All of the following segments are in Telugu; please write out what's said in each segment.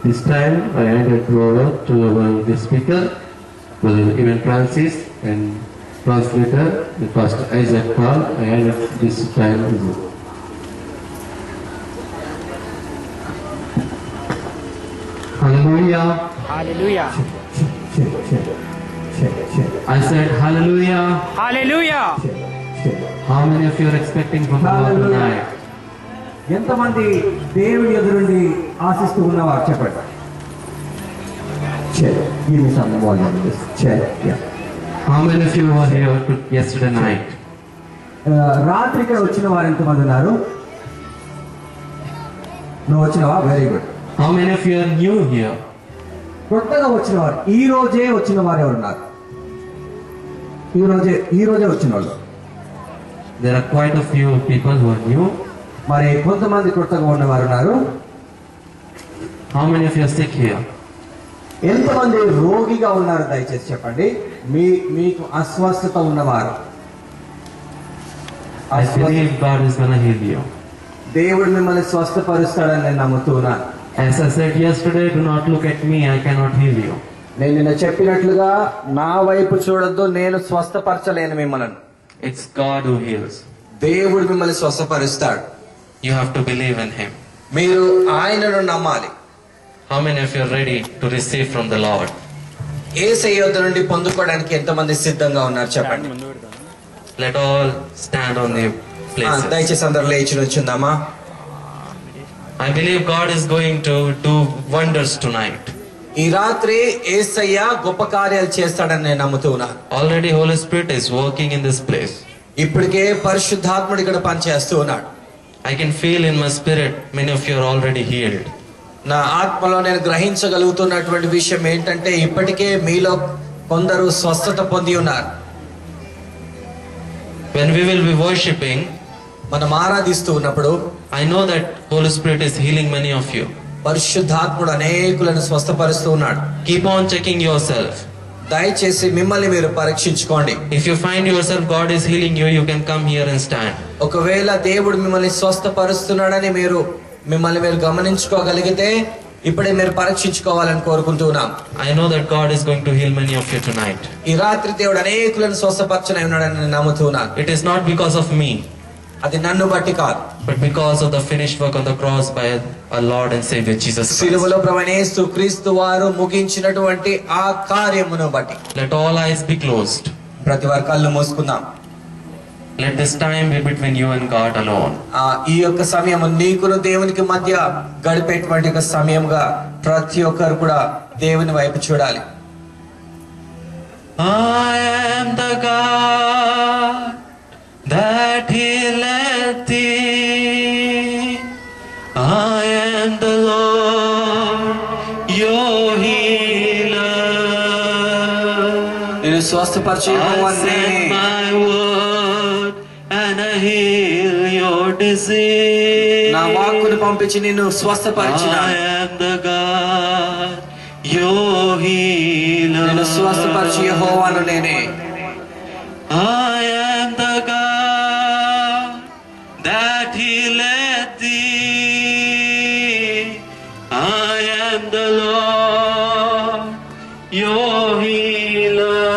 this time I hand it over to the speaker, Brother Evan Francis, and translator, the Pastor Isaac Paul. I hand it this time to you. Hallelujah. Hallelujah. I said hallelujah. Hallelujah. How many of you are expecting from the Lord tonight? ఎంతమంది దేవుని ఎదురుండి ఆశిస్తూ ఉన్నవారు చెప్పండి. Give me some volume. How many of you were here yesterday night? రాత్రి ఇక్కడ వచ్చిన వారు ఎంతమంది ఉన్నారు? నువ్వు వచ్చినవా? Very good. How many of you are new here? కొత్తగా వచ్చిన వారు, ఈ రోజే వచ్చిన వారు ఎవరున్నారు? ఈ రోజే వచ్చిన వాళ్ళు. There are quite a few people who are new. మరి కొంతమంది కొత్తగా ఉన్నవారు ఉన్నారు. How many of you are sick here? ఎంతమంది రోగిగా ఉన్నారు? దయచేసి చెప్పండి. మీకు అస్వస్థత ఉన్నవారు. I believe God is going to heal you. దేవుడు మిమ్మల్ని స్వస్థపరుస్తాడని నేను నమ్ముతున్నాను. As I said yesterday, do not look at me, I cannot heal you. నేను నిన్న చెప్పినట్లుగా నా వైపు చూడొద్దు, నేను స్వస్థపరచలేను మిమ్మల్ని. It's God who heals. దేవుడు మిమ్మల్ని స్వస్థపరుస్తాడు. You have to believe in Him. మీరు ఆయనను నమ్మాలి. How many of you are ready to receive from the Lord? యేసయ్య యొద్ద నుండి పొందుకోవడానికి ఎంతమంది సిద్ధంగా ఉన్నారు చెప్పండి. Let all stand on their places. దయచేసి అందరూ లేచి నుంచుందామా. I believe God is going to do wonders tonight. ఈ రాత్రి యేసయ్య గొప్ప కార్యాలు చేస్తాడని నేను నమ్ముతున్నాను. Already Holy Spirit is working in this place. ఇప్పటికే పరిశుద్ధాత్ముడు ఇక్కడ పనిచేస్తూ ఉన్నాడు. I can feel in my spirit many of you are already healed. నా ఆత్మలో నేను గ్రహించగలుగుతున్నటువంటి విషయం ఏంటంటే ఇప్పటికే మీలో కొందరు స్వస్థత పొంది ఉన్నారు. When we will be worshiping, మనం ఆరాధిస్తూ ఉన్నప్పుడు I know that Holy Spirit is healing many of you. పరిశుద్ధాత్ముడు అనేకులను స్వస్థపరుస్తూ ఉన్నాడు. Keep on checking yourself. దయచేసి మిమ్మల్ని మీరు పరీక్షించుకోండి. If you find yourself God is healing you, you can come here and stand. ఒకవేళ దేవుడు మిమ్మల్ని స్వస్థపరుస్తున్నాడని మిమ్మల్ని మీరు గమనించుకోగలిగితే ఇప్పుడే మీరు పరీక్షించుకోవాలని కోరుకుంటున్నాం. I know that God is going to heal many of you tonight. ఈ రాత్రి దేవుడు అనేకులను స్వస్థపరచనే ఉన్నాడని నేను నమ్ముతున్నాను. It is not because of me, అది నన్ను బట్టి కాదు, but because of the finished work on the cross by our Lord and Savior Jesus Christ. సిలువలో ప్రభువైన యేసు క్రీస్తు వారు ముగించినటువంటి ఆ కార్యమును బట్టి. Let all eyes be closed. ప్రతి వారి కళ్ళు మూసుకుందాం. Let this time be between you and God alone. ఈ యొక్క సమయం నీకును దేవునికి మధ్య గడిపేటువంటి ఒక సమయంగా ప్రతి ఒక్కరు కూడా దేవుని వైపు చూడాలి. I am the God that healeth thee. I am the Lord, your healer. నేను స్వస్థపరిచే I యెహోవాను send నేనే. my word and I heal your disease. నా వాక్కును పంపించి నిన్ను స్వస్థపరిచినాను. I am the God, your healer. నేను స్వస్థపరిచే యెహోవాను నేనే. I am the God that healeth thee. I am the Lord, your healer.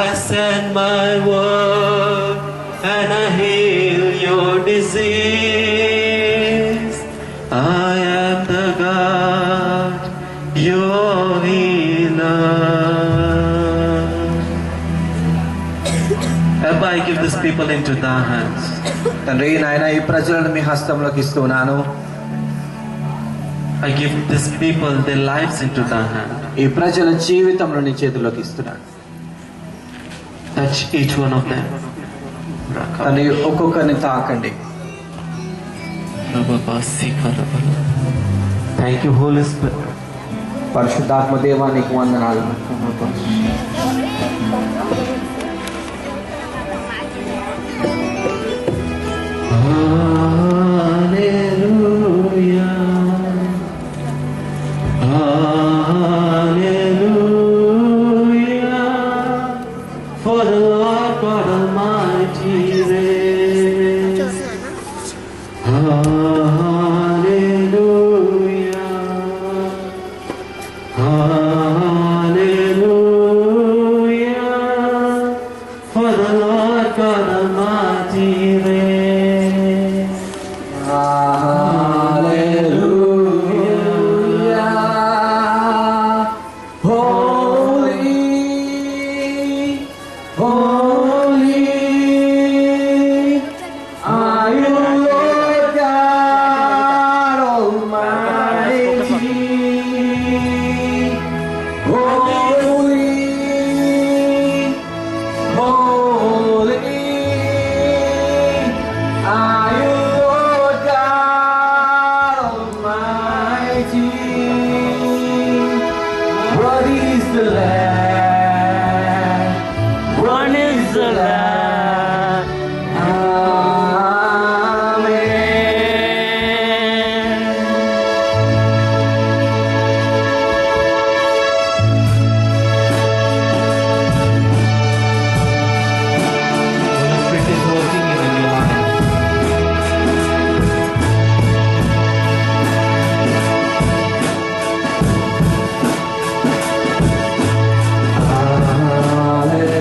I send my word and I heal your disease. I am the God, your healer. Abba, I give these people into thy hands. తండ్రి నాయన ఈ ప్రజలను మీ హస్తంలోకి ఇస్తున్నాను. I give these people their lives into thy hand. ఈ ప్రజల జీవితంలో నీ చేతుల్లోకి ఇస్తున్నాను. Touch each one of them. తండ్రి ఒక్కొక్కరిని తాకండి. Thank you, Holy Spirit. పరిశుద్ధాత్మ దేవా నీకు వందనాలు. Hallelujah. Hallelujah. For the Lord God Almighty reigns. Hallelujah. Hallelujah, for the Lord God Almighty reigns. Hallelujah. Holy, holy are you, Lord God Almighty. Holy, holy are you, Lord God Almighty. What is the Lamb? One is the Lamb. Holy Spirit is working in your life.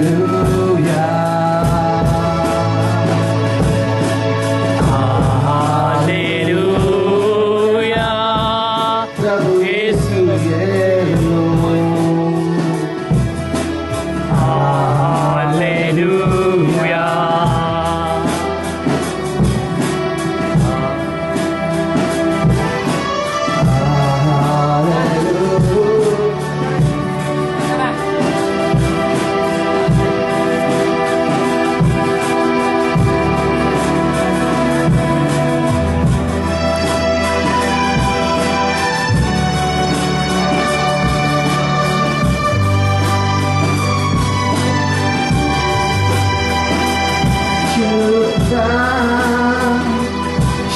Hallelujah. प्रभु यीशु ये लो Hallelujah.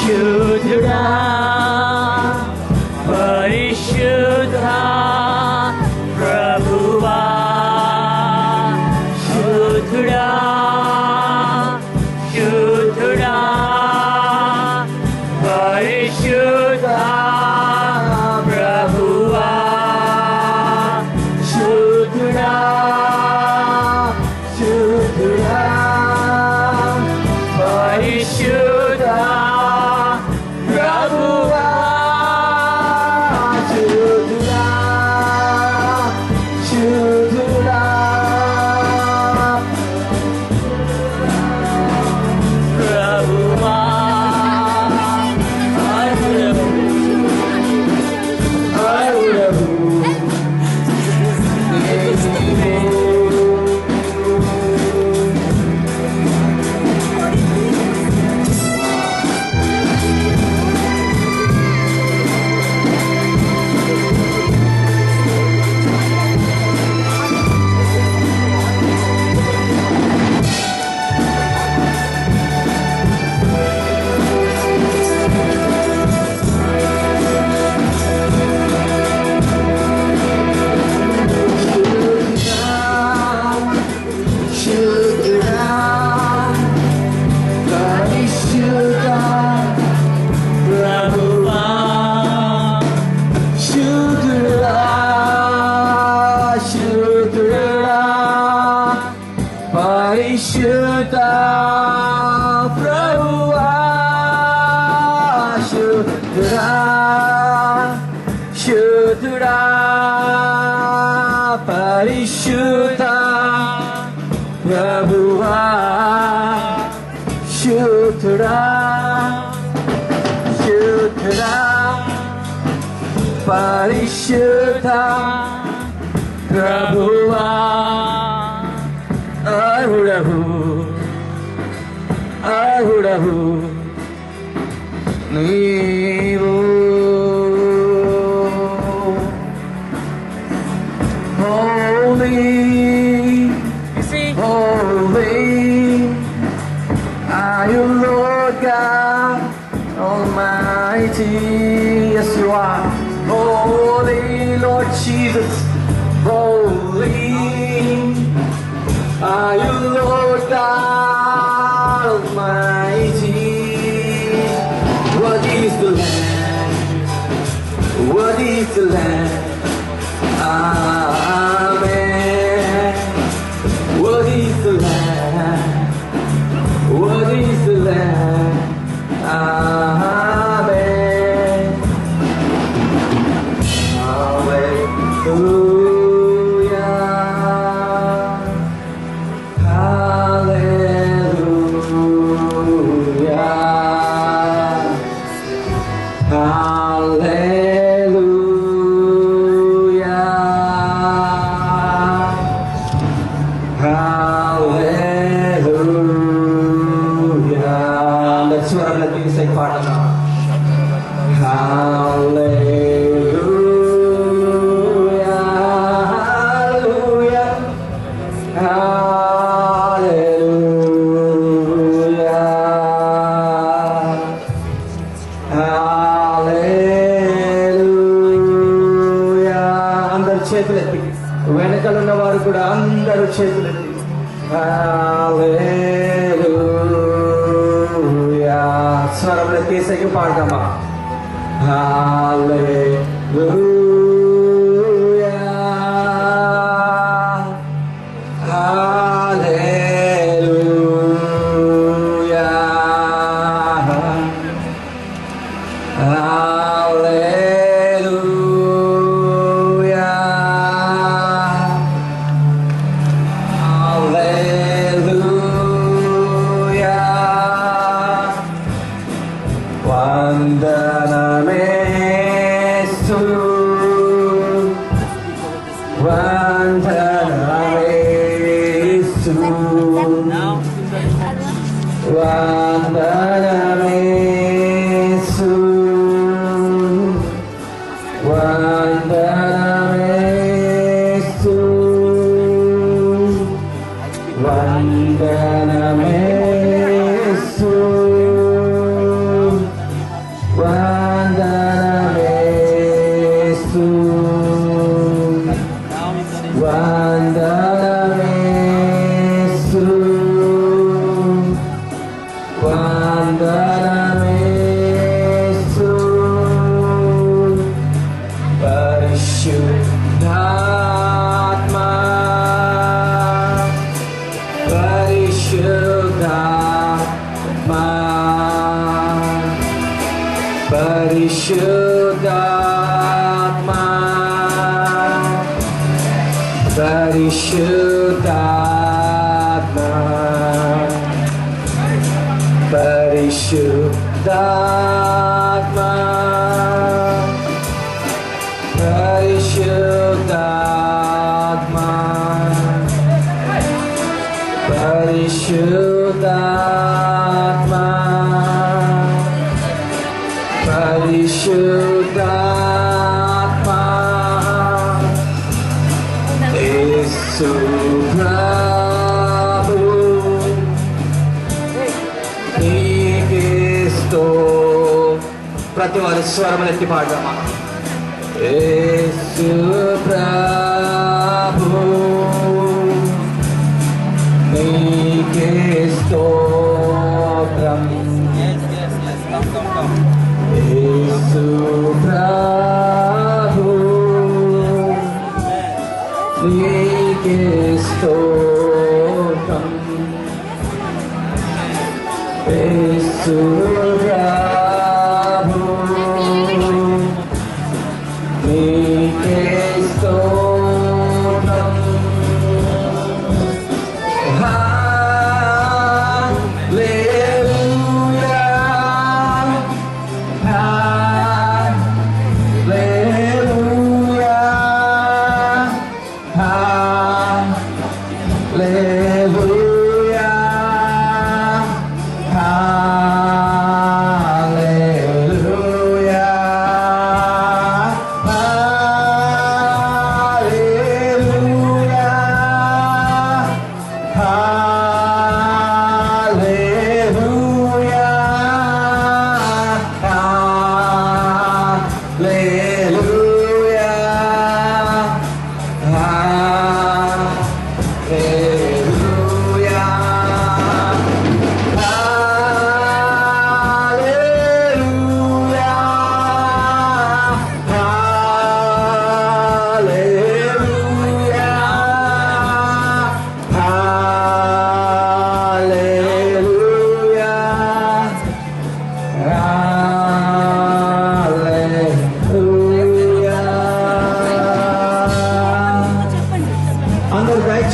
शुद्धा परिशुद्धा प्रभुवा शुद्धा शुद्धा परिशुद्धा प्रभुवा शुद्धा शुद्धा परिशुद्धा प्रभुवा शुद्धुरा शुद्धुरा प्रभुवा परिशुद्धा प्रभुवा शुद्धुरा शुद्धुरा परिशुद्धा प्रभुवा शुद्धुरा शुद्धुरा परिशुद्धा प्रभुवा అర్హుడవు నీవు holy holy are you, Lord God Almighty. Yes, you are. Holy Lord Jesus, holy are you, Lord God Almighty. What is the Lamb? What is the Lamb? చేతులెత్తి, వెనకలున్న వారు కూడా అందరూ చేతులెత్తి హల్లెలూయా స్వరంలో తీసేకి పాడదామా. హల్లెలూయా హల్లెలూయా పరిశుద్ధాత్మా పరిశుద్ధాత్మా పరిశుద్ధాత్మా పరిశుద్ధాత్మా పరిశుద్ధాత్మా పరిశుద్ధాత్మా యేసు ప్రభు నీకే ప్రతి వారి స్వరములెత్తి పాడదామా. యేసు ప్రభు నీకే స్తోత్రం. యేసు ప్రభు నీకే స్తోత్రం. యేసు ప్రభు నీకే స్తోత్రం.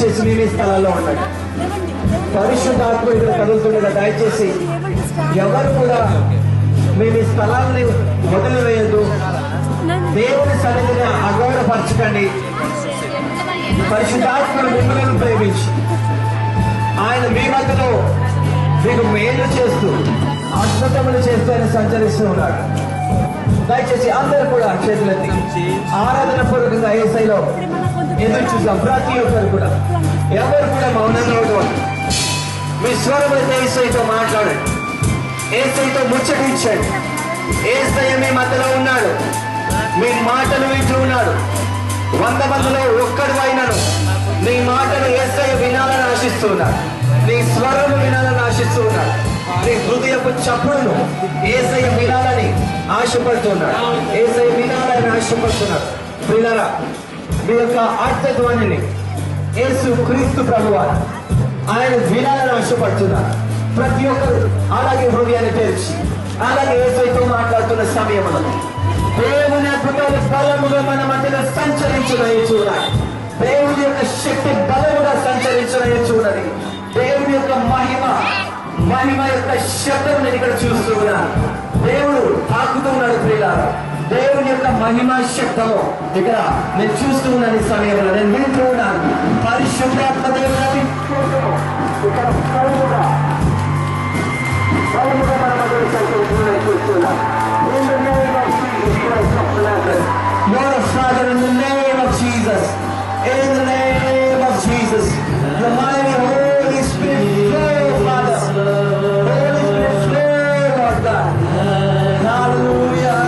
దయచేసి మీ స్థలాల్లో ఉండండి. పరిశుద్ధాత్మ ఇక్కడ కదులుతుండగా దయచేసి ఎవరు కూడా మేము ఈ స్థలాన్ని వదిలివేయద్దు. దేవుని సన్నిధిని అగౌరవపరచకండి. పరిశుద్ధాత్మను మిమ్మల్ని ప్రేమించి ఆయన మీ మధ్యలో మీకు మేలు చేస్తూ అద్భుతములు చేస్తూ ఆయన సంచరిస్తూ ఉన్నాడు. దయచేసి అందరూ కూడా చేతులెత్తి ఆరాధన పూర్వకంగా యేసయ్యలో ఎదురు చూసాం. ప్రతి ఒక్కరు కూడా ఎవరు కూడా మౌనంగా ఉండవద్దు. మీ స్వరమైతే యేసయ్యతో మాట్లాడండి, యేసయ్యతో ముచ్చటించండి. యేసయ్య మీ మధ్యలో ఉన్నాడు, మీ మాటలు వింటూ ఉన్నాడు. 100 మందిలో ఒక్కడు అయినను నీ మాటలు యేసయ్య వినాలని ఆశిస్తున్నాడు. నీ స్వరము వినాలని ఆశిస్తున్నాడు. నీ హృదయపు చప్పుడును యేసయ్య వినాలని ఆశపడుతున్నాడు. యేసయ్య వినాలని ఆశపడుతున్నాడు. ప్రియులారా, మీ యొక్క అర్థధ్వనిని యేసు క్రీస్తు ప్రభువారు ఆయన వినాలని ఆశపడుతున్నారు. ప్రతి ఒక్కరు అలాగే హృదయాన్ని తెరిచి అలాగే యేసయ్యతో మాట్లాడుతున్న సమయంలో దేవుని అద్భుతాలు బలముగా మన మధ్యలో సంచరించునని చూడాలి. దేవుని యొక్క శక్తి బలముగా సంచరించునని చూడాలి. దేవుని యొక్క మహిమ యొక్క శబ్దం నేను ఇక్కడ చూస్తూ ఉన్నాను. దేవుడు తాకుతూ ఉన్నాడు. ప్రియులారా, దేవుని యొక్క మహిమ శబ్దము ఇక్కడ నేను చూస్తూ ఉన్నాను. ఈ సమయంలో నేను వింటూ ఉన్నాను. పరిశుద్ధాత్మ దేవుని ఇక్కడ బలముగా మన మధ్యలో సంచరించునని చూస్తున్నాను. Lord of Father, in the name of Jesus, in the name of Jesus, the mighty Holy Spirit flow, Father. Holy Spirit flow, Lord God. Hallelujah.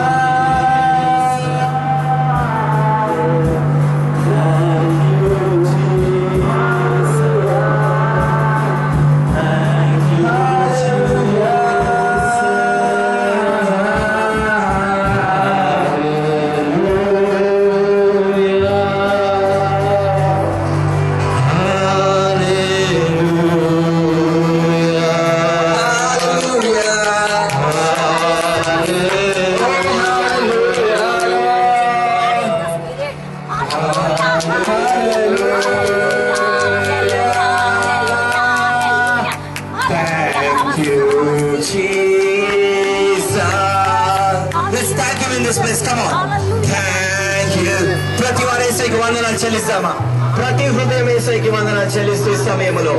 ప్రతి హృదయం యేసయ్యకి వందనాలు చెల్లిస్తూ ఈ సమయంలో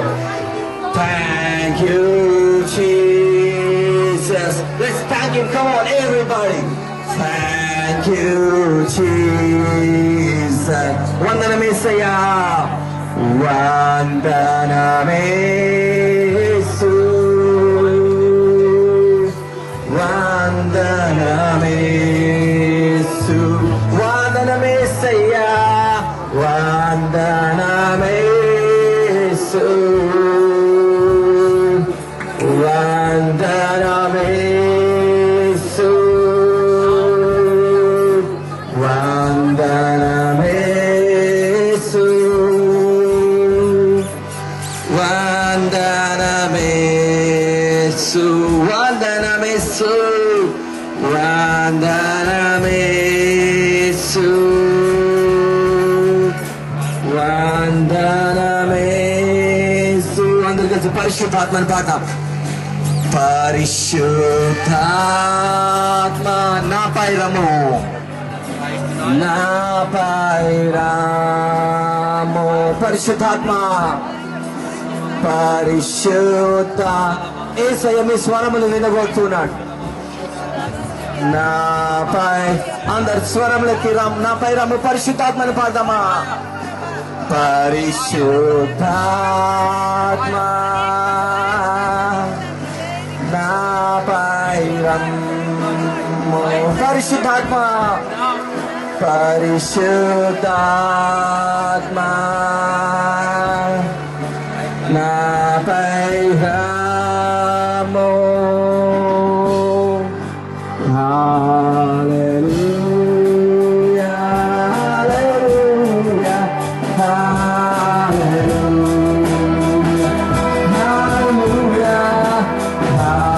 thank you Jesus. Let's thank him. Come on everybody. Thank you Jesus. వందనం యేసయ్యా, వందనమే యేసు, వందనమే యేసు, వందనమే యేసయ్యా, వందనమే యేసు, వందనమే యేసు, వందనమే యేసు, వందనమే యేసు, వందనమే యేసు, వందనమే యేసు, వందనమే యేసు. అందరూ కలిసి పరిశుద్ధాత్మని పాడతాం. పరిశుద్ధాత్మ నాపై రమ్ము, నాపై రమ్ము. పరిశుద్ధాత్మ, పరిశుద్ధ యేసయ్య మీ స్వరములు వినబోతున్నాడు. నాపై అందరు స్వరములకి రమ్, నాపై రమ్ము. పరిశుద్ధాత్మని పాడదామా? పరిశుద్ధాత్మ నాపై రమ్ము. పరిశుద్ధాత్మ, పరిశుద్ధాత్మ నాపై రమ్ము. హల్లెలూయా, హల్లెలూయా, hallelujah, hallelujah.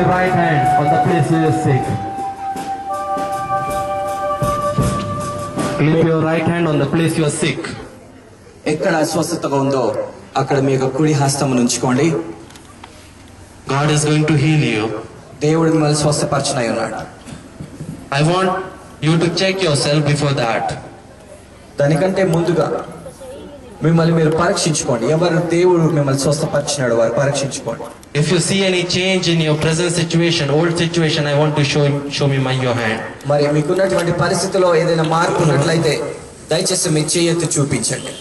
your right hand on the place you are sick. Clap your right hand on the place you are sick. ఎక్కడ అస్వస్థతగా ఉందో అక్కడ మీ యొక్క కుడి హస్తమును ఉంచుకోండి. God is going to heal you. దేవుడు మిమ్మల్ని స్వస్థపరచనై ఉన్నాడు. I want you to check yourself before that. దానికంటే ముందుగా మిమ్మల్ని మీరు పరీక్షించుకోండి. ఎవరు దేవుడు మిమ్మల్ని స్వస్థపరిచినాడు వారు పరీక్షించుకోండి. If you see any change in your present situation, old situation, I want to show me your hand. మరి మీకున్నటువంటి పరిస్థితిలో ఏదైనా మార్పు ఉన్నట్లయితే దయచేసి మీ చేయెత్తి చూపించండి.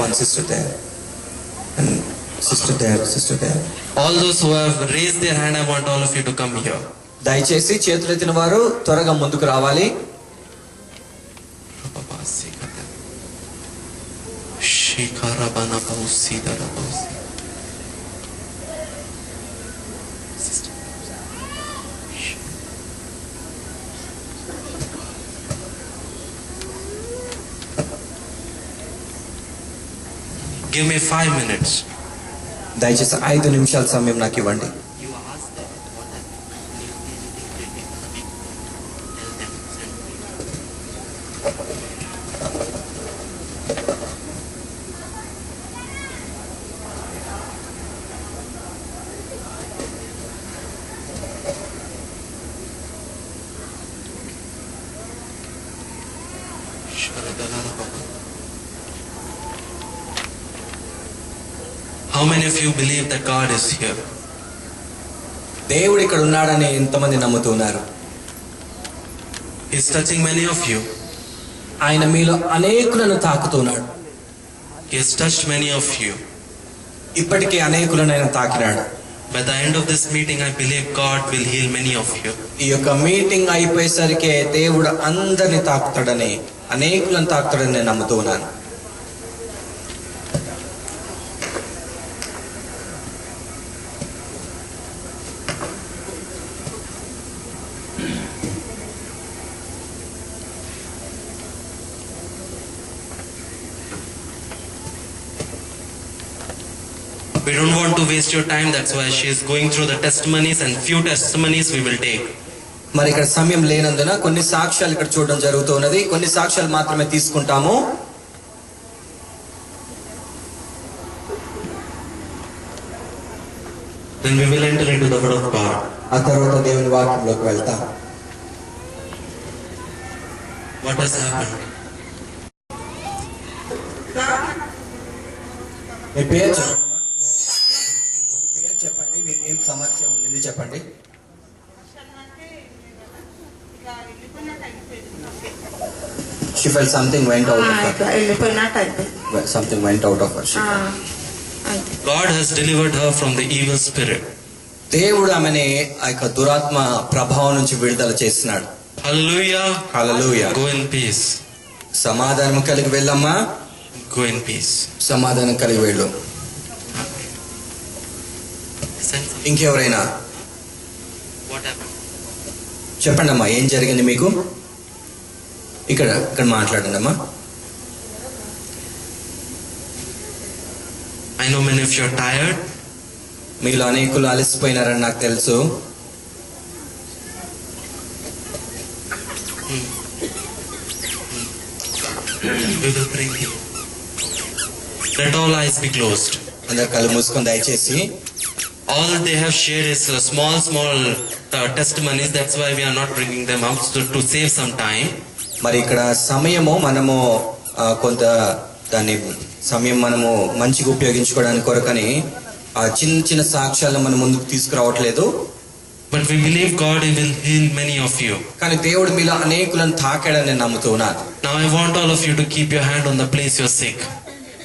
One sister there and sister there. All those who have raised their hand, I want all of you to come here. దయచేసి చేతులెత్తిన వారు త్వరగా ముందుకు రావాలి. Give me 5 minutes. దయచేసి 5 నిమిషాల సమయం నాకు ఇవ్వండి. How many of you believe that God is here? దేవుడు ఇక్కడ ఉన్నాడని ఎంతమంది నమ్ముతున్నారు? He is touching many of you. ఆయన మీలో అనేకులను తాకుతున్నాడు. He has touched many of you. ఇప్పటికే అనేకులను ఆయన తాకినాడు. By the end of this meeting, I believe God will heal many of you. ఈ యొక్క మీటింగ్ అయిపోయేసరికి దేవుడు అందరిని తాకుతాడని అనేకులను తాకుతాడని నేను నమ్ముతున్నాను. We don't want to waste your time. That's why she is going through the testimonies, and few testimonies we will take. మరి ఇక్కడ సమయం లేనందున కొన్ని సాక్ష్యాలు ఇక్కడ చూడడం జరుగుతున్నది. కొన్ని సాక్ష్యాలు మాత్రమే తీసుకుంటాము. Then we will enter into the word of God. ఆ తర్వాత దేవుని వాక్యంలోకి వెళ్తాం. What has happened? మీ పేరు చెప్పండి. మీకు ఏం సమస్య ఉంది చెప్పండి. She felt something went out of her. Something went out of her. God has delivered her from the evil spirit. దేవుడు ఆమెని ఆ యొక్క దురాత్మ ప్రభావం నుంచి విడుదల చేస్తున్నాడు. Hallelujah. Hallelujah. Go in peace. సమాధానం కలిగి వెళ్ళమ్మా. Go in peace. సమాధానం కలిగి వెళ్ళు. ఇంకెవరైనా What happened? చెప్పండి అమ్మా, ఏం జరిగింది మీకు? ఇక్కడ మాట్లాడండి అమ్మా. I know many of you are tired. మీలో అనేకులు అలసిపోయినారని నాకు తెలుసు. We will bring you. Let all eyes be closed. అందరు కళ్ళు మూసుకొని దయచేసి. All they have shared is small testimonies. That's why we are not bringing them up to save some time. మరి ఇక్కడ సమయము మనము కొంత దాన్ని సమయం మనము మంచిగా ఉపయోగించుకోవడానికి కొరకని ఆ చిన్న సాక్ష్యాలను మనం ముందుకు తీసుకురావట్లేదు. But we believe God will heal many of you. కానీ దేవుడు మీలో అనేకులను తాకాడని నేను నమ్ముతున్నాను. Now I want all of you to keep your hand on the place you are sick.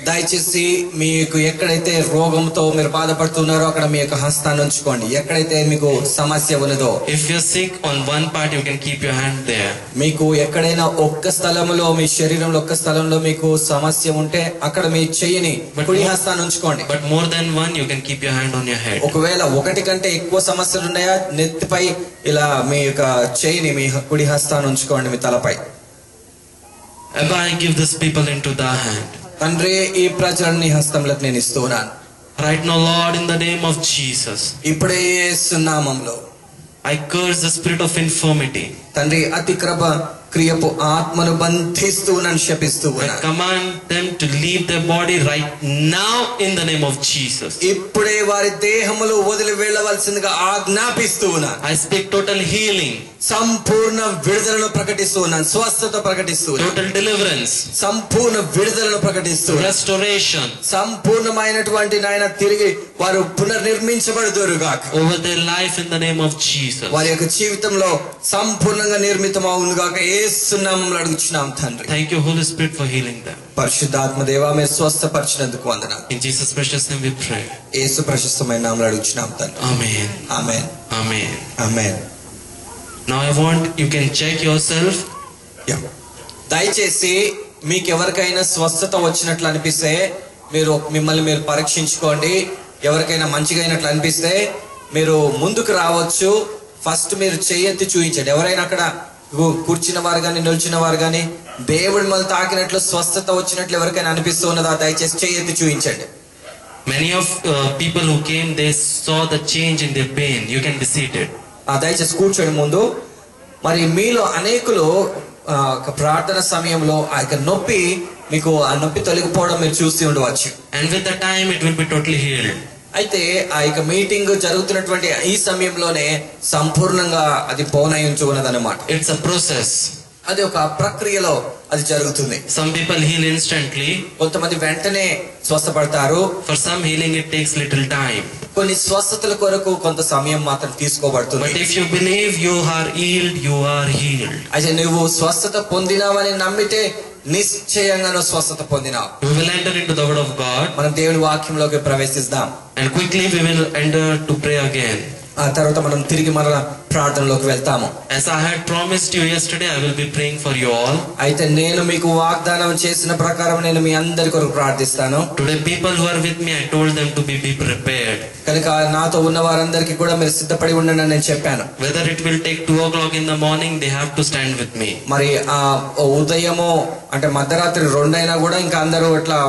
దయచేసి మీకు ఎక్కడైతే రోగంతో మీరు బాధపడుతున్నారో అక్కడ మీ యొక్క హస్తాన్ని ఉంచుకోండి. ఎక్కడైతే మీకు సమస్య ఉన్నదో, if you are sick on one part, you can keep your hand there. మీకు ఎక్కడైనా ఒక్క స్థలంలో మీ శరీరంలో ఒక్క స్థలంలో మీకు సమస్య ఉంటే అక్కడ మీ చెయ్యిని కుడి హస్తాన్ని ఉంచుకోండి. But more than one, you can keep your hand on your head. ఒకవేళ ఒకటి కంటే ఎక్కువ సమస్యలు ఉన్నాయా, నెత్తిపై ఇలా మీ యొక్క చెయ్యిని మీ కుడి హస్తాన్ని ఉంచుకోండి మీ తలపై. Abba, I give this people into thy hand. తండ్రి, ఈ ప్రజలను నీ హస్తంలోకి నేను ఇస్తున్నాను. Right now, Lord, in the name of Jesus, ఇప్పుడే యేసు నామములో I curse the spirit of infirmity. తండ్రి అతిక్రమ క్రియపు ఆత్మను బంధిస్తూ నన్ను శపిస్తూ I ఉన్నాను. command them to leave their body right now in the name of Jesus. ఇప్పుడే వారి దేహములు వదిలి వెళ్ళవలసిందిగా ఆజ్ఞాపిస్తూ ఉన్నాను. I speak total healing, సంపూర్ణ విడుదలను ప్రకటిస్తూ ఉన్నాను. స్వస్థత ప్రకటిస్తూ ఉన్నాను. total deliverance, సంపూర్ణ విడుదలను ప్రకటిస్తూ ఉన్నాను. restoration సంపూర్ణమైనటువంటి నాయన తిరిగి వారు పునర్నిర్మించబడుదురుగాక. over their life in the name of Jesus. వారి యొక్క జీవితంలో సంపూర్ణంగా నిర్మితమవునుగాక. యేసు నామములో అడుగుచున్నాం తండ్రి. Thank you, Holy Spirit, for healing them. పరిశుద్ధాత్మ దేవా మీరు స్వస్థపరిచినందుకు వందనాలు. In Jesus' precious name we pray. యేసు ప్రశస్తమైన నామములో అడుగుచున్నాం తండ్రి. Amen. Amen. Amen. Amen. Now I want you can check yourself. దయచేసి మీకు ఎవరికైనా స్వస్థత వచ్చినట్లు అనిపిస్తే మిమ్మల్ని మీరు పరీక్షించుకోండి. ఎవరికైనా మంచిగా అయినట్లు అనిపిస్తే మీరు ముందుకు రావచ్చు. ఫస్ట్ మీరు చెయ్యెత్తి చూపించండి. ఎవరైనా అక్కడ కూర్చున్న వారు కానీ నిల్చిన వారు కానీ దేవుడు మిమ్మల్ని తాకినట్లు స్వస్థత వచ్చినట్లు ఎవరికైనా అనిపిస్తూ ఉన్నదా దయచేసి చెయ్యెత్తి చూపించండి. Many of people who came, they saw the change in their pain. You can be seated. దయచేసి కూర్చోండి ముందు. మరి మీలో అనేకులు ప్రార్థన సమయంలో ఆ యొక్క నొప్పి మీకు ఆ నొప్పి తొలగిపోవడం మీరు చూస్తూ ఉండవచ్చు. And with the time it will be totally healed. అయితే ఆ యొక్క మీటింగ్ జరుగుతున్నటువంటి ఈ సమయంలోనే సంపూర్ణంగా అది పోనయించు ఉన్నదన్నమాట. It's a process. అది ఒక ప్రక్రియలో అది జరుగుతుంది. Some people heal instantly. కొంతమంది వెంటనే స్వస్థపడతారు. For some healing it takes little time. కొన్ని స్వస్థతల కొరకు కొంత సమయం మాత్రం తీసుకోబడుతుంది. But if you believe you are healed, you are healed. అయితే నువ్వు స్వస్థత పొందినావని నమ్మితే నిశ్చయంగా నువ్వు స్వస్థత పొందినావు. We will enter into the word of God. మనం దేవుని వాక్యంలోకి ప్రవేశిద్దాం. And quickly we will enter to pray again. ఆ తర్వాత మనం తిరిగి మన ప్రార్థనలోకి వెళ్తాము. As I had promised you yesterday, I will be praying for you all. అయితే నేను మీకు వాగ్దానం చేసిన ప్రకారం నేను మీ అందరి కొరకు ప్రార్థిస్తాను. Today people who are with me, I told them to be prepared. కనుక నాతో ఉన్న వారందరికీ కూడా మీరు సిద్ధపడి ఉండండి అని నేను చెప్పాను. Whether it will take 2 o'clock in the morning, they have to stand with me. మరి ఆ ఉదయము అంటే మధ్యరాత్రి 2 అయినా కూడా ఇంకా అందరూ ఇట్లా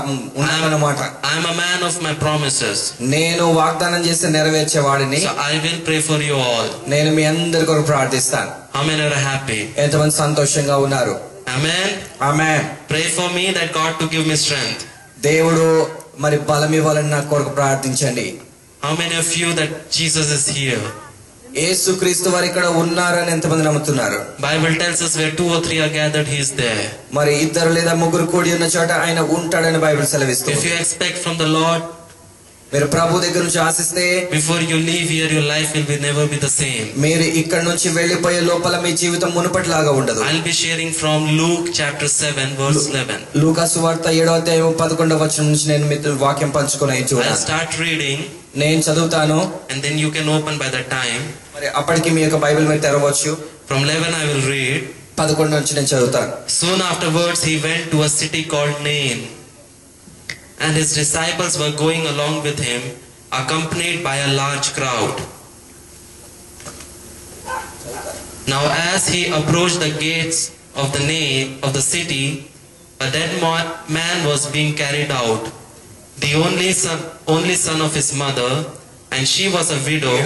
ఉన్నారన్నమాట. I am a man of my promises. నేను వాగ్దానం చేస్తే నెరవేర్చేవాడిని. So I will pray for you all. నేను మీ అందరి కొరకు ప్రార్థిస్తాను. How many are happy? ఎంతమంది సంతోషంగా ఉన్నారు? Amen. Amen. Pray for me that God to give me strength. దేవుడు మరి బలం ఇవ్వాలని నా కొరకు ప్రార్థించండి. How many of you that Jesus is here? యేసుక్రీస్తు వారు ఇక్కడ ఉన్నారని ఎంతమంది నమ్ముతున్నారు? Bible tells us where 2 or 3 are gathered, He is there. మరి 2 లేదా 3 కూడి ఉన్న చోట ఆయన ఉంటాడని బైబిల్ సెలవిస్తుంది. If you expect from the Lord, మీరు ప్రభు దగ్గర నుంచి ఆశిస్తే before you leave here, your life will be never be the same. మీరు ఇక్కడ నుంచి వెళ్ళిపోయే లోపల మీ జీవితం మునుపటిలాగా ఉండదు. I'll be sharing from Luke chapter 7 verse 11. లూకా సువార్త 7వ అధ్యాయం 11వ వచనం నుంచి నేను మీతో వాక్యం పంచుకొని I'll చూడాలి. start reading నేను చదువుతాను. and then you can open by that time. మరి అప్పటికి మీ యొక్క బైబిల్ మీరు తెరవచ్చు. From 11 I will read. 11 నుంచి నేను చదువుతాను. Soon afterwards he went to a city called Nain, and his disciples were going along with him, accompanied by a large crowd. Now as he approached the gates of the Nain of the city, a dead man was being carried out, the only son of his mother, and she was a widow,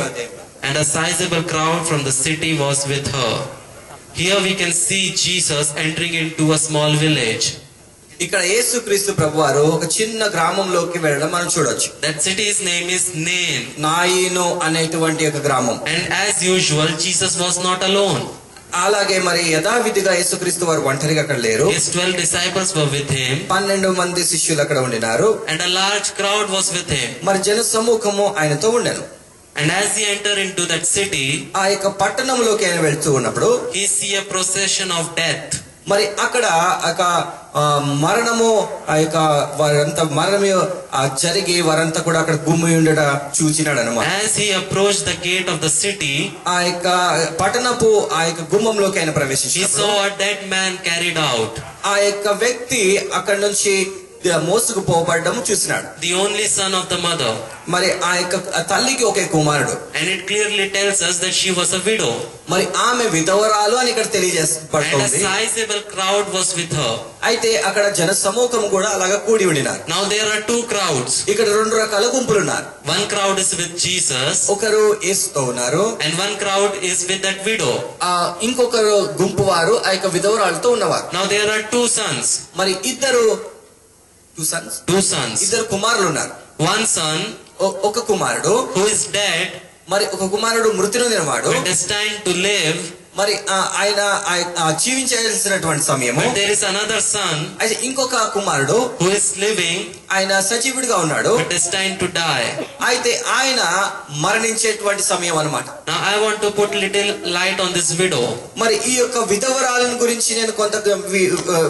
and a sizable crowd from the city was with her. Here we can see Jesus entering into a small village. ఇక్కడ యేసుక్రీస్తు ప్రభువారు ఒక చిన్న గ్రామంలోకి వెళ్ళడం మనం చూడొచ్చు. That city's name is Nain. నాయిను అనేటువంటి ఒక గ్రామం. And as usual, Jesus was not alone. అలాగే మరి యథావిధిగా యేసుక్రీస్తు వారు ఒంటరిగా అక్కడ లేరు. His 12 disciples were with him. 12 మంది శిష్యులు అక్కడ ఉండినారు. And a large crowd was with him. మరి జన సమూహము ఆయనతో ఉండెను. And as he entered into that city, ఆ యొక్క పట్టణంలోకి ఆయన వెళ్తూ ఉన్నప్పుడు he see a procession of death. మరి అక్కడ ఒక మరణము ఆ యొక్క వారంతా మరణము జరిగి వారంతా కూడా అక్కడ గుమ్మి ఉండట చూచినాడు అన్నమాట. As he approached the gate of the city, ఆ యొక్క పట్టణపు ఆ యొక్క గుమ్మంలోకి ఆయన he ప్రవేశించాడు. saw a dead man carried out. ఆ యొక్క వ్యక్తి అక్కడ నుంచి మోసుకుపోబడ్డం చూసినాడు. The only son of the mother. మరి ఆ యొక్క తల్లికి ఒకే కుమారుడు. And it clearly tells us that she was a widow. మరి ఆమె విధవరాలు అని ఇక్కడ And a తెలియజేస్తుంది. sizable crowd was with her. అయితే అక్కడ జన సమూహం కూడా అలాగా కూడి ఉండినారు. Now there are two crowds. ఇక్కడ రెండు రకాల గుంపులు ఉన్నారు. One crowd is with Jesus ఒకరు యేసుతో ఉన్నారు, and one crowd is with that widow. ఇంకొకరు గుంపు వారు ఆ యొక్క విధవరాలతో ఉన్నవారు. Now there are two sons. మరి ఇద్దరు Two sons. ఇద్దరు కుమారులు ఉన్నారు. One son ఒక కుమారుడు who is dead, మరి ఒక కుమారుడు మృతి నొందినవాడు. but destined to live. మరి ఆయన జీవించాల్సినటువంటి సమయము. But there is another son అయితే ఇంకొక కుమారుడు who is living, ఆయన సజీవుడిగా ఉన్నాడు, but destined to die. అయితే ఆయన మరణించేటువంటి సమయం అన్నమాట. Now I want to put little light on this widow. మరి ఈ యొక్క విధవరాలను గురించి నేను కొంత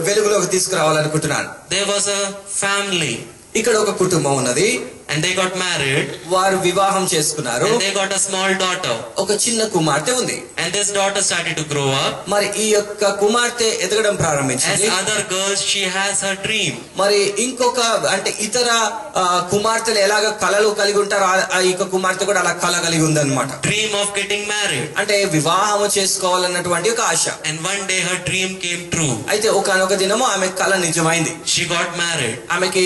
వెలుగులోకి తీసుకురావాలనుకుంటున్నాను. There was a family ఇక్కడ ఒక కుటుంబం ఉన్నది, and they got married, వారు వివాహం చేసుకున్నారు, and they got a small daughter, ఒక చిన్న కుమార్తె ఉంది. and this daughter started to grow up. మరి ఈ యొక్క కుమార్తె ఎదగడం As ప్రారంభించింది. other girls, she has her dream. మరి ఇంకొక అంటే ఇతర కుమార్తెలు ఎలాగ కళలు కలిగి ఉంటారో ఆ యొక్క కుమార్తె కూడా అలా కళ కలిగి ఉందన్నమాట. Dream of getting married. అంటే వివాహము చేసుకోవాలన్నటువంటి ఒక ఆశ. And one day her dream came true. అయితే ఒకనొక దినము ఆమె కళ నిజమైంది. She got married. ఆమెకి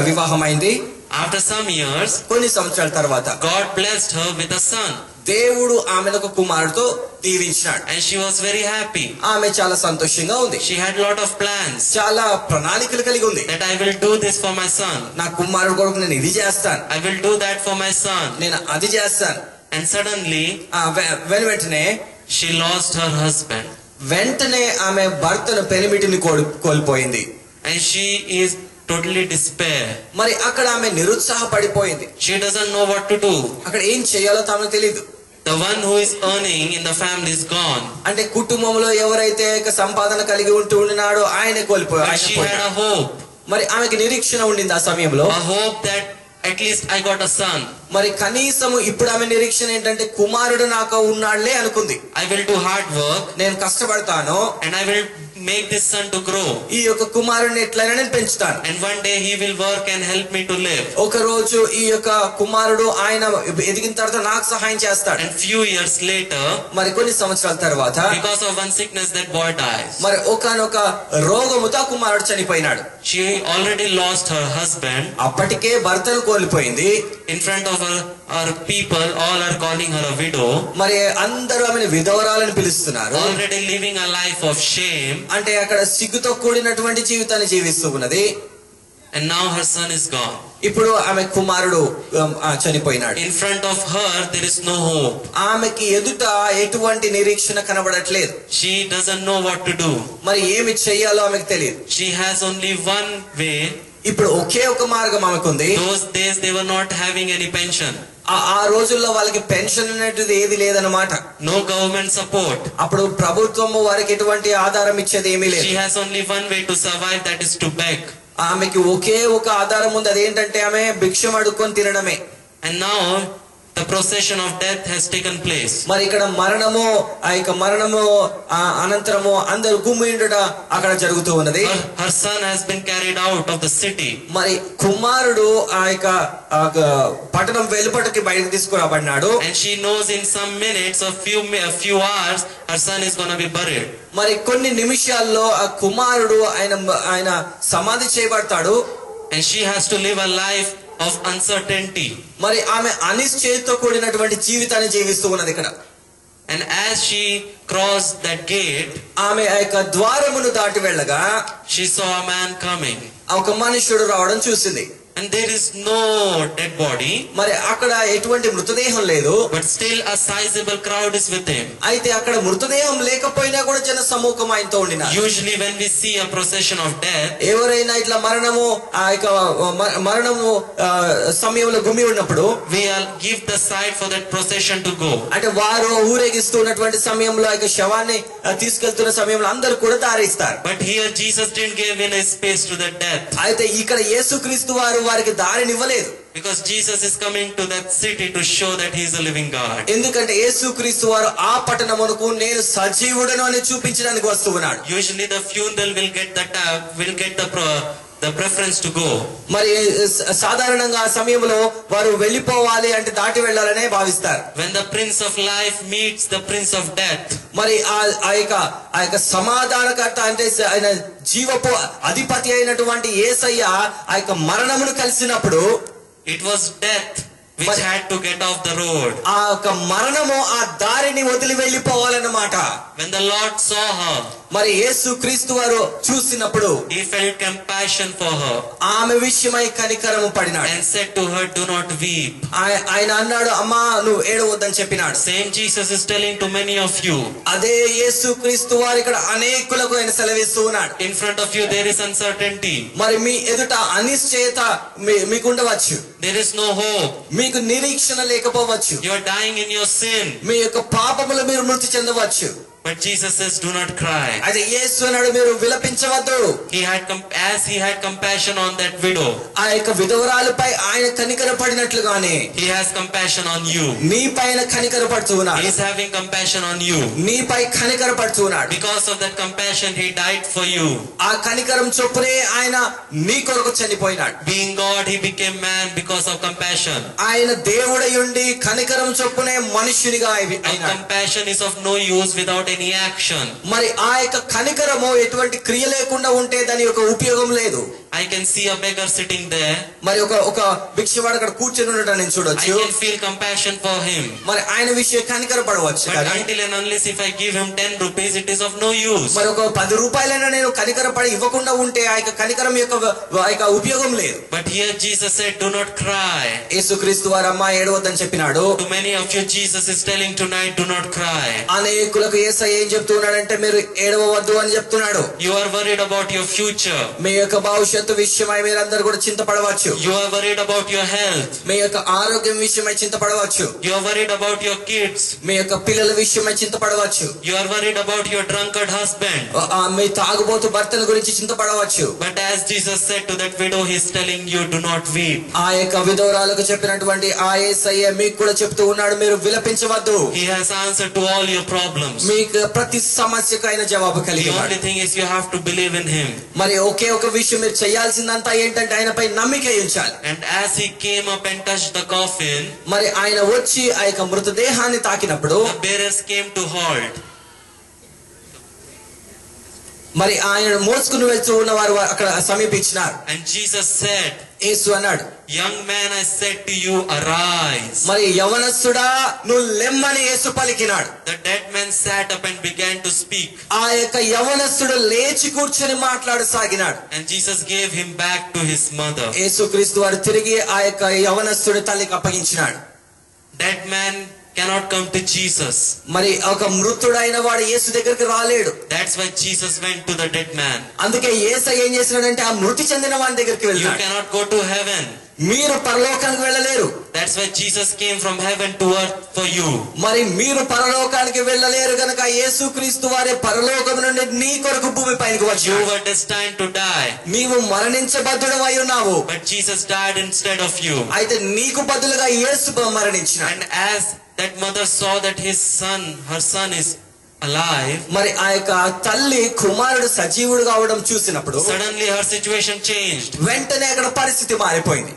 వివాహం అయింది. After some years, కొన్ని సంవత్సరాల తర్వాత God blessed her with a son. దేవుడు ఆమెను ఒక కుమారుడితో దీవించినాడు. And she was very happy. ఆమె చాలా సంతోషంగా ఉంది. She had lot of plans. చాలా ప్రణాళికలు కలిగి ఉంది. That I will do this for my son. నా కుమారుడు కొరకు నేను ఇది చేస్తాను, I will do that for my son. నేను అది చేస్తాను. And suddenly, వెంటనే she lost her husband. వెంటనే ఆమె భర్తను పెనిమిటిని కోల్పోయింది. And she is totally despair. మరి అక్కడ ఆమె నిరుత్సాహపడిపోయింది. She doesn't know what to do. అక్కడ ఏం చేయాలో తమకు తెలియదు. The one who is earning in the family is gone. అంటే కుటుంబంలో ఎవరైతే సంపాదన కలిగి ఉంటున్నాడో ఆయనే But కోల్పోయాడు. she had a hope. మరి ఆమెకి నిరీక్షణ ఉండింది ఆ సమయంలో. A hope that at least I got a son. మరి కనీసం ఇప్పుడు ఆమె నిరీక్షణ ఏంటంటే కుమారుడు నాకు ఉన్నాడులే అనుకుంది. I will do hard work నేను కష్టపడతాను, and I will make this son to grow. ఈ యొక్క కుమారుడిని ఎట్లయినా నేను పెంచుతాను. And one day he will work and help me to live. ఒక రోజు ఈ యొక్క కుమారుడు ఆయన ఎదిగిన తర్వాత నాకు సహాయం చేస్తాడు. And few years later, మరి కొన్ని సంవత్సరాల తర్వాత because of one sickness, that boy dies. మరి ఒకనొక రోగముతో కుమారుడు చనిపోయినాడు. She already lost her husband. అప్పటికే భర్తను కోల్పోయింది. In front of her people, all are calling her a widow. మరి అందరూ ఆమెను విధవరాలని పిలుస్తున్నారు. Already living a life of shame. అంటే అక్కడ సిగ్గుతో కూడినటువంటి జీవితాన్ని జీవిస్తూ ఉన్నది. And now her son is gone. ఇప్పుడు ఆమె కుమారుడు చనిపోయినాడు. In front of her, there is no hope. ఆమెకి ఎదుట ఎటువంటి నిరీక్షణ కనబడట్లేదు. She doesn't know what to do. మరి ఏమి చెయ్యాలో ఆమెకు తెలియదు. She has only one way. ఇప్పుడు ఒకే ఒక మార్గం ఆమెకుంది. Those days they were not having any pension. ఆ రోజుల్లో వాళ్ళకి పెన్షన్ అనేది ఏది లేదన్నమాట. No government support. అప్పుడు ప్రభుత్వము వారికి ఎటువంటి ఆధారం ఇచ్చేది ఏమీ లేదు. She has only one way to survive, that is to beg. ఆమెకి ఒకే ఒక ఆధారం ఉంది, అదేంటంటే ఆమె భిక్షం అడుక్కొని తినడమే. And now the procession of death has taken place. మరి ఇక్కడ మరణము అనంతరము అందరు గుమ్మిండుట అక్కడ జరుగుతూ ఉన్నది. Her son has been carried out of the city. మరి కుమారుడు ఆ యొక్క పట్టణం వెలుపటికి బయటకు తీసుకురాబడినాడు. And she knows in some minutes, a few hours, her son is going to be buried. మరి కొన్ని నిమిషాల్లో ఆ కుమారుడు ఆయన సమాధి చేయబడతాడు. And she has to live a life of uncertainty. మరి ఆమె అనిశ్చయతతో కూడినటువంటి జీవితాన్ని జీవిస్తూ ఉన్నది ఇక్కడ. And as she crossed that gate, ఆమె ఆ యొక్క ద్వారమును దాటి వెళ్ళగా she saw a man coming. ఒక మనుషుడు రావడం చూసింది. And there is no dead body. మరి అక్కడ ఎటువంటి మృతదేహం లేదు. But still a sizable crowd is with him. అయితే అక్కడ మృతదేహం లేకపోయినా కూడా జన సమూహం ఆయనతో ఉండినారు. Usually when we see a procession of death, ఎవరైనా ఇట్లా మరణము సమయంలో గుమి ఉన్నప్పుడు we all give the side for that procession to go. అంటే వారు ఊరేగిస్తున్నటువంటి సమయంలో ఆ యొక్క శవాన్ని తీసుకెళ్తున్న సమయంలో అందరూ కూడా దారిస్తారు. But here Jesus didn't give any space to the death. అయితే ఇక్కడ యేసుక్రీస్తు వారు వారికి దారినివ్వలేదు. Because Jesus is coming to that city to show that he is a living God. ఎందుకంటే యేసుక్రీస్తు వారు ఆ పట్టణమునకు నేను సజీవుడను అని చూపించడానికి వస్తూ ఉన్నాడు. Usually the funeral will get the the preference to go. మరి సాధారణంగా ఆ సమయంలో వారు వెళ్ళిపోవాలి అంటే దాటి వెళ్ళాలనే భావిస్తారు. When the Prince of Life meets the Prince of Death, మరి ఆ యొక్క సమాధానకర్త అంటే ఆయన జీవపు అధిపతి అయినటువంటి యేసయ్య ఆ యొక్క మరణమును కలిసినప్పుడు it was death which had to get off the road. ఆ యొక్క మరణము ఆ దారిని వదిలి వెళ్ళిపోవాలన్నమాట. When the Lord saw her, మరి యేసు క్రీస్తు వారు చూసినప్పుడు he felt compassion for her ఆమె విషయమై కనికరము పడినాడు. and said to her, do not weep. ఆయన అన్నాడు, అమ్మా నువ్వు ఏడవద్దని చెప్పినాడు. Same Jesus is telling to many of you. అదే యేసు క్రీస్తు వారు ఇక్కడ అనేకులకు ఆయన సెలవిస్తూ ఉన్నాడు. In front of you there is uncertainty. మరి మీ ఎదుట అనిశ్చయత మీకు ఉండవచ్చు. There is no hope. మీకు నిరీక్షణ లేకపోవచ్చు. You are dying in your sin. మీ యొక్క పాపములు మీరు మృతి చెందవచ్చు. But Jesus says, do not cry. అయితే యేసు అన్నాడు, మీరు విలపించవద్దు. As he had compassion on that widow, ఆ యొక్క విధవరాలుపై ఆయన కనికర పడినట్లుగానే he has compassion on you. నీ పైన కనికర పడుతూ ఉన్నాడు. He is having compassion on you. నీపై కనికర పడుతూ ఉన్నాడు. Because of that compassion he died for you. ఆ కనికరం చొప్పునే ఆయన నీ కొరకు చనిపోయినాడు. Being God, he became man because of compassion. ఆయన దేవుడై ఉండి కనికరం చొప్పునే మనుష్యునిగా అయినాడు. Compassion is of no use without any action. మరి ఆ యొక్క కనికరము ఎటువంటి క్రియ లేకుండా ఉంటే దాని యొక్క ఉపయోగం లేదు. I can see a beggar sitting there. మరి ఒక భిక్షవాడు అక్కడ కూర్చొని ఉండటం నేను I చూడొచ్చు. can feel compassion for him. మరి ఆయన విషయం కనికర పడవచ్చు. But until and unless if I give him 10 rupees, it is of no use. మరి ఒక 10 రూపాయలైనా నేను కనికర పడి ఇవ్వకుండా ఉంటే ఆ యొక్క కనికరం యొక్క ఉపయోగం లేదు. But here Jesus said, do not cry. యేసుక్రీస్తు వారు అమ్మా ఏడవద్దని చెప్పినాడు. To many of you Jesus is telling tonight, do not cry. అనేకులకు యేసయ్య ఏం చెప్తున్నాడంటే మీరు ఏడవవద్దు అని చెప్తున్నాడు. You are worried about your future. మీ యొక్క భవిష్యత్తు విషయమై మీరందరూ కూడా చింతపడవచ్చు. You are worried about your health. మీ యొక్క ఆరోగ్యం విషయమై చింతపడవచ్చు. You are worried about your kids. మీ యొక్క పిల్లల విషయమై చింతపడవచ్చు. You are worried about your drunkard husband. మీ తాగుబోతు భర్తల గురించి చింతపడవచ్చు. But as Jesus said to that widow, he is telling you, do not weep. ఆ యొక్క విధవరాలకు చెప్పినటువంటి ఆ యేసయ్య మీకు కూడా చెప్తూ ఉన్నాడు, మీరు విలపించవద్దు. He has answered to all your problems. మీకు ప్రతి సమస్యకు ఆయన జవాబు కలిగి The ఉన్నాడు. only thing is you have to believe in him. మరి ఒకే ఒక విషయం మీరు చేయాల్సిందంతా ఏంటంటే ఆయనపై నమ్మిక ఉంచాలి. And as he came up and touched the coffin, మరి ఆయన వచ్చి ఆ యొక్క మృతదేహాన్ని తాకినప్పుడు the bearers came to halt. మరి ఆయన మోసుకుని వెళ్తూ ఉన్న వారు అక్కడ సమీపించినారు. And Jesus said, యేసు అన్నాడు, young man, I said to you, arise. మరి యవనస్తుడా నువ్వు లెమ్మని యేసు పలికినాడు. The dead man sat up and began to speak. ఆ యొక్క యవనస్తుడు లేచి కూర్చొని మాట్లాడసాగినాడు. And Jesus gave him back to his mother. యేసుక్రీస్తు వారు తిరిగి ఆ యొక్క యవనస్తుడి తల్లికి అప్పగించినాడు. Dead man cannot come to Jesus. మరి ఒక మృతుడైన వాడు యేసు దగ్గరికి రాలేడు. That's why Jesus went to the dead man. అందుకే యేసయ్య ఏం చేసినాడంటే ఆ మృతి చెందిన వాడి దగ్గరికి You వెళ్ళాడు. cannot go to heaven. మీరు పరలోకానికి వెళ్ళలేరు. That's why Jesus came from heaven to earth for you. మరి మీరు పరలోకానికి వెళ్ళలేరు గనుక యేసుక్రీస్తు వారి పరలోకం నుండి నీ కొరకు భూమి పైకి You వచ్చాడు. were destined to die. నీవు మరణించబద్దుడవై ఉన్నావు. But Jesus died instead of you. అయితే నీకు బదులుగా యేసు మరణించినాడు. And as that mother saw that her son is alive, మరి ఆ యొక్క తల్లి కుమారుడు సజీవుడుగా అవడం చూసినప్పుడు suddenly her situation changed. వెంటనే అక్కడ పరిస్థితి మారిపోయింది.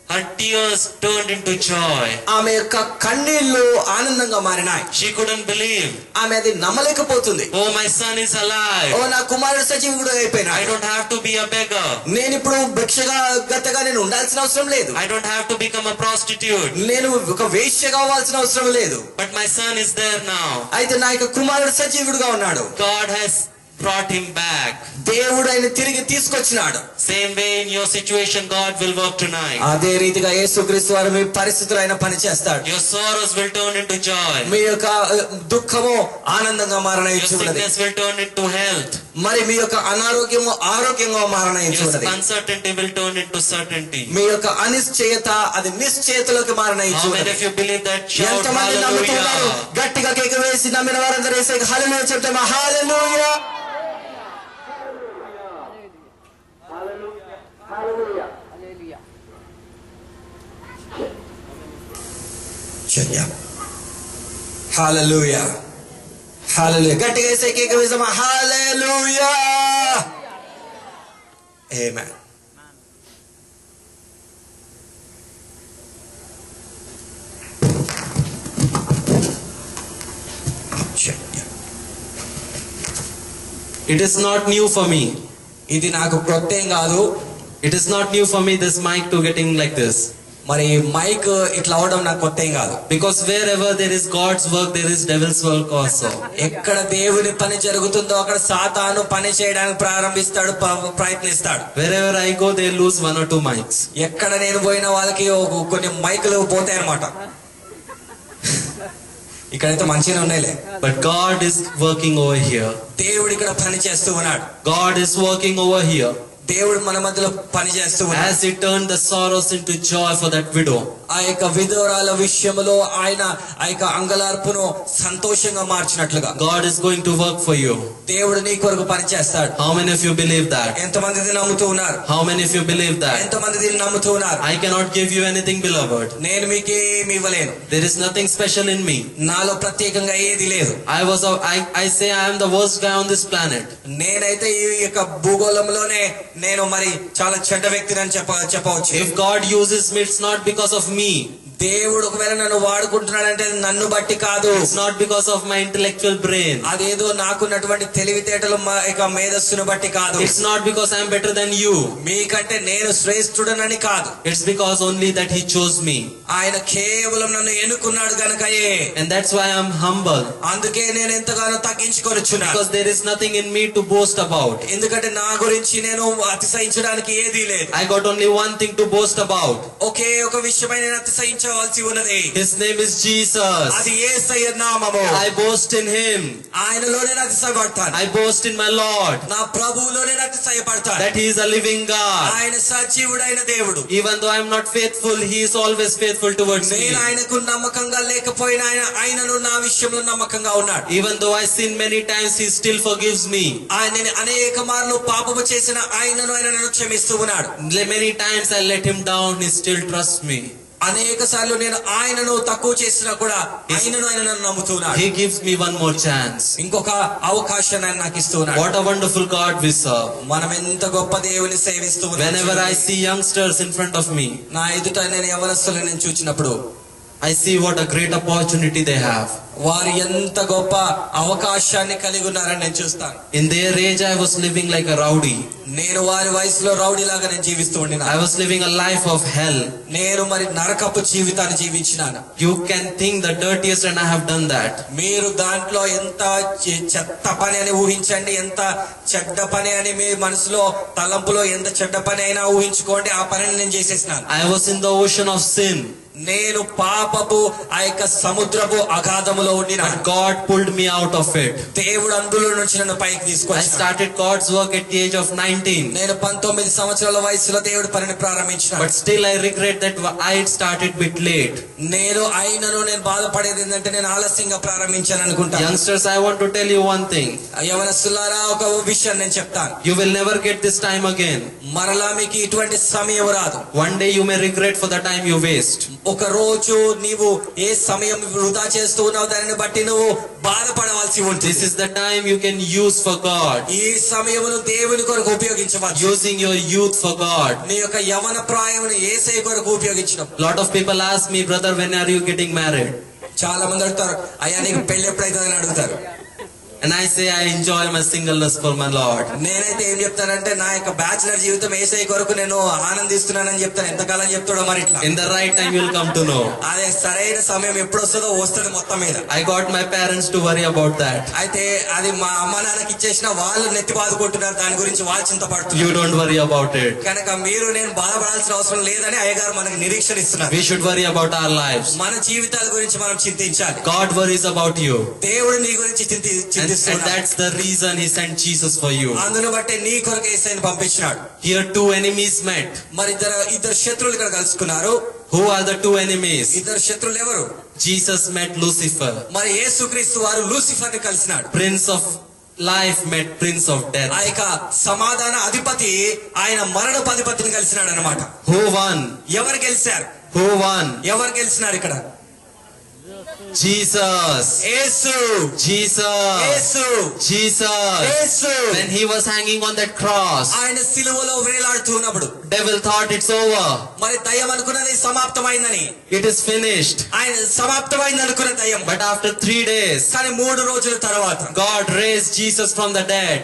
Her tears turned into joy. ఆమె యొక్క కన్నీళ్లు ఆనందంగా మారినాయి. She couldn't believe. ఆమె అది నమ్మలేకపోతుంది. Oh, my son is alive. ఓ నా కుమారుడు సజీవుడు అయిపోయినాడు. I don't have to be a beggar. నేను ఇప్పుడు భిక్షగా నేను ఉండాల్సిన అవసరం లేదు. I don't have to become a prostitute. నేను ఒక వేశ్య కావాల్సిన అవసరం లేదు. But my son is there now. అయితే నా యొక్క కుమారుడు సజీవుడుగా ఉన్నాడు. God has brought him back. దేవుడు ఆయన తిరిగి తీసుకొచ్చినాడు. Same way in your situation, God will work tonight. అదే రీతిగా యేసుక్రీస్తు వారు మీ పరిస్థితులు ఆయన పని చేస్తాడు. Your sorrows will turn into joy. మీ యొక్క దుఃఖము ఆనందంగా Your మారనయ్యున్నది. sickness will turn into health. మరి మీ యొక్క అనారోగ్యము ఆరోగ్యంగా Your మారనయ్యున్నది. uncertainty will turn into certainty. మీ యొక్క అనిశ్చయత అది నిశ్చయతలోకి How many మారనయ్యున్నది. of you believe that? Shout ఎంతమంది నమ్ముతున్నారు? hallelujah. గట్టిగా కేక వేసి నమ్మిన వారందరూ యేసుకి హల్లెలూయా చెప్తామా? హల్లెలూయా. హల్లెలూయా. హల్లెలూయా. గట్టిగా యేసుకి కేక వేసామా? హల్లెలూయా. ఆమేన్. It is not new for me. ఇది నాకు కొత్తేం కాదు. It is not new for me, this mic to getting like this. మరి మైక్ ఇట్లా అవడం నాకు కొత్తేం కాదు. Because wherever there is God's work, there is devil's work also. ఎక్కడ దేవుని పని జరుగుతుందో అక్కడ సాతాను పని చేయడానికి ప్రారంభిస్తాడు, ప్రయత్నిస్తాడు. Wherever I go, they lose 1 or 2 mics. ఎక్కడ నేను పోయిన వాళ్ళకి కొన్ని మైకులు పోతాయి అన్నమాట. ఇక్కడైతే మంచిగా ఉన్నాయిలే. But God is working over here. దేవుడు ఇక్కడ పని చేస్తూ ఉన్నాడు. God is working over here. దేవుడు మన మధ్యలో పని చేస్తూ ఉన్నాడు. As he turned the sorrows into joy for that widow. ఆ యొక్క విధవరాల విషయంలో ఆయన ఆ యొక్క అంగలార్పును సంతోషంగా మార్చినట్లుగా God is going to work for you. దేవుడు నీ కొరకు పని చేస్తాడు. How many of you believe that? ఎంతమంది దీన్ని నమ్ముతూ ఉన్నారు? How many of you believe that? ఎంతమంది దీన్ని నమ్ముతూ ఉన్నారు? I cannot give you anything, beloved. నేను మీకేమి ఇవ్వలేను. There is nothing special in me. నాలో ప్రత్యేకంగా ఏది లేదు. I say I am the worst guy on this planet. నేనైతే ఈ యొక్క భూగోళంలోనే నేను మరి చాలా చెడ్డ వ్యక్తిని అని చెప్పవచ్చు. If God uses me, it's not because of me. దేవుడు ఒకవేళ నన్ను వాడుకుంటున్నాడంటే నన్ను బట్టి కాదు. It's not because of my intellectual brain. అదేదో నాకున్నటువంటి తెలివితేటలు మేధస్సును బట్టి కాదు. It's not because I am better than you. మీకంటే నేను శ్రేష్ఠుడనని కాదు. It's because only that he chose me. ఆయన కేవలం నన్ను ఎన్నుకున్నాడు గనుకయే. And that's why I am humble. అందుకే నేను ఎంతగానో తగ్గించుకొనుచున్నాను. Because there is nothing in me to boast about. ఎందుకంటే నా గురించి నేను అతిశయించడానికి ఏదీ లేదు. I got only one thing to boast about. ఒకే ఒక విషయమై నేను అతిశయించవలసి ఉన్నది. His name is Jesus. అది యేసయ్య నామము. I boast in him. ఆయనలో నేను అతిశయపడతాను. I boast in my Lord. నా ప్రభువులో నేను అతిశయపడతాను. That he is a living God. ఆయన సజీవుడైన దేవుడు. Even though I am not faithful, he is always faithful towards me. నేను ఆయనకు నమ్మకంగా లేకపోయినా ఆయనను నా విషయంలో నమ్మకంగా ఉన్నాడు. Even though I sin many times, he still forgives me. ఆయన అనేక మార్లు పాపము చేసిన ఆయన నన్ను క్షమిస్తూ ఉన్నాడు. Many times I let him down, he still trusts me. అనేక సార్లు నేను ఆయనను తక్కువ చేసినా కూడా ఆయన నన్ను నమ్ముతున్నాడు. He gives me one more chance. ఇంకొక అవకాశాన్ని ఆయన నాకు ఇస్తున్నాడు. What a wonderful God we serve. మనం ఎంత గొప్ప దేవుని సేవిస్తూ ఉన్నాం. Whenever I see youngsters in front of me, నా ఎదుట నేను యవనస్తులను నేను చూచినప్పుడు I see what a great opportunity they have. వారు ఎంత గొప్ప అవకాశాన్ని కలిగి ఉన్నారని నేను చూస్తాను. In their age, I was living like a rowdy. నేను వారి వయసులో రౌడీ లాగా నేను జీవిస్తూ ఉండినా. I was living a life of hell. నేను మరి నరకపు జీవితాన్ని జీవించినాను. You can think the dirtiest, and I have done that. మీరు దాంట్లో ఎంత చెత్త పని అని ఊహించండి, ఎంత చెడ్డ పని అని మీ మనసులో తలంపులో ఎంత చెడ్డ పని అయినా ఊహించుకోండి, ఆ పనిని నేను చేసేసినాను. I was in the ocean of sin. నేను పాపపు ఆ యొక్క సముద్రపు అగాధములో ఉండినా. God pulled me out of it. దేవుడు అందులో నుంచి నన్ను పైకి I తీసుకొచ్చాడు. started God's work at the age of 19. నేను 19 సంవత్సరాల వయసులో దేవుడి పనిని ప్రారంభించాను. But still I regret that I started bit late. నేను బాధపడేది ఏంటంటే నేను ఆలస్యంగా ప్రారంభించాను అనుకుంటాను. Youngsters, I want to tell you one thing. యవనస్తులారా, ఒక విషయం నేను చెప్తాను. You will never get this time again. మరలా మీకు ఇటువంటి సమయం రాదు. One day you may regret for the time you waste. ఒక రోజు నీవు ఏ సమయం వృధా చేస్తూ ఉన్నావు దానిని బట్టి నువ్వు బాధపడవలసి ఉంటుంది. This is the time you can use for God. ఈ సమయమును దేవుని కొరకు ఉపయోగించవచ్చు. Using your youth for God. నీ యొక్క యవన ప్రాయమును యేసయ్య కొరకు ఉపయోగించడం. Lot of people ask me, brother, when are you getting married? చాలా మంది అడుగుతారు, అయ్యా నీకు పెళ్లి ఎప్పుడైతుందని అడుగుతారు. And I say I enjoy my singleness for my Lord. నేనైతే ఏం చెప్తానంటే నా యొక్క బ్యాచిలర్ జీవితం యేసయ్య కొరకు నేను ఆనందిస్తున్నానని చెప్తాను. ఎంతకాలం చెప్తాడో మరి ఇట్లా. In the right time you will come to know. అదే సరైన సమయం ఎప్పుడు వస్తుందో వస్తుంది మొత్తం మీద. I got my parents to worry about that. అయితే అది మా అమ్మ నాన్నకి ఇచ్చేసిన వాళ్ళు నెత్తి బాదుకుంటున్నారు, దాని గురించి వాళ్ళు చింతపడుతున్నారు. You don't worry about it. కనుక మీరు నేను బాధపడాల్సిన అవసరం లేదని అయ్యగారు మనకు నిరీక్షణ ఇస్తున్నారు. We should worry about our lives. మన జీవితాల గురించి మనం చింతించాలి. God worries about you. దేవుడు నీ గురించి And that's the reason he sent Jesus for you. అందును బట్టి నీ కొరకు యేసయ్యను పంపించాడు. Here two enemies met. మరి ఇద్దరు శత్రువులు ఇక్కడ కలుసుకున్నారు. Who are the two enemies? ఇద్దరు శత్రువులు ఎవరు? Jesus met Lucifer. మరి యేసుక్రీస్తు వారు లూసిఫర్ ని కలిసినాడు. Prince of life met Prince of death. ఆ యొక్క సమాధాన అధిపతి ఆయన మరణపు అధిపతిని కలిసినాడు అన్నమాట. Who won? ఎవరు గెలిచారు? Who won? ఎవరు గెలిచినారు ఇక్కడ? Jesus. Yesu Jesus. Yesu Jesus. Yesu. When he was hanging on that cross, ఆయన సిలువలో వేలాడుతున్నప్పుడు devil thought it's over. మరి దయ్యం అనుకున్నది సమాప్తమైందని. It is finished. ఆయన సమాప్తమైంది అనుకున్న దయ్యం. But after 3 days, కానీ 3 రోజుల తర్వాత God raised Jesus from the dead.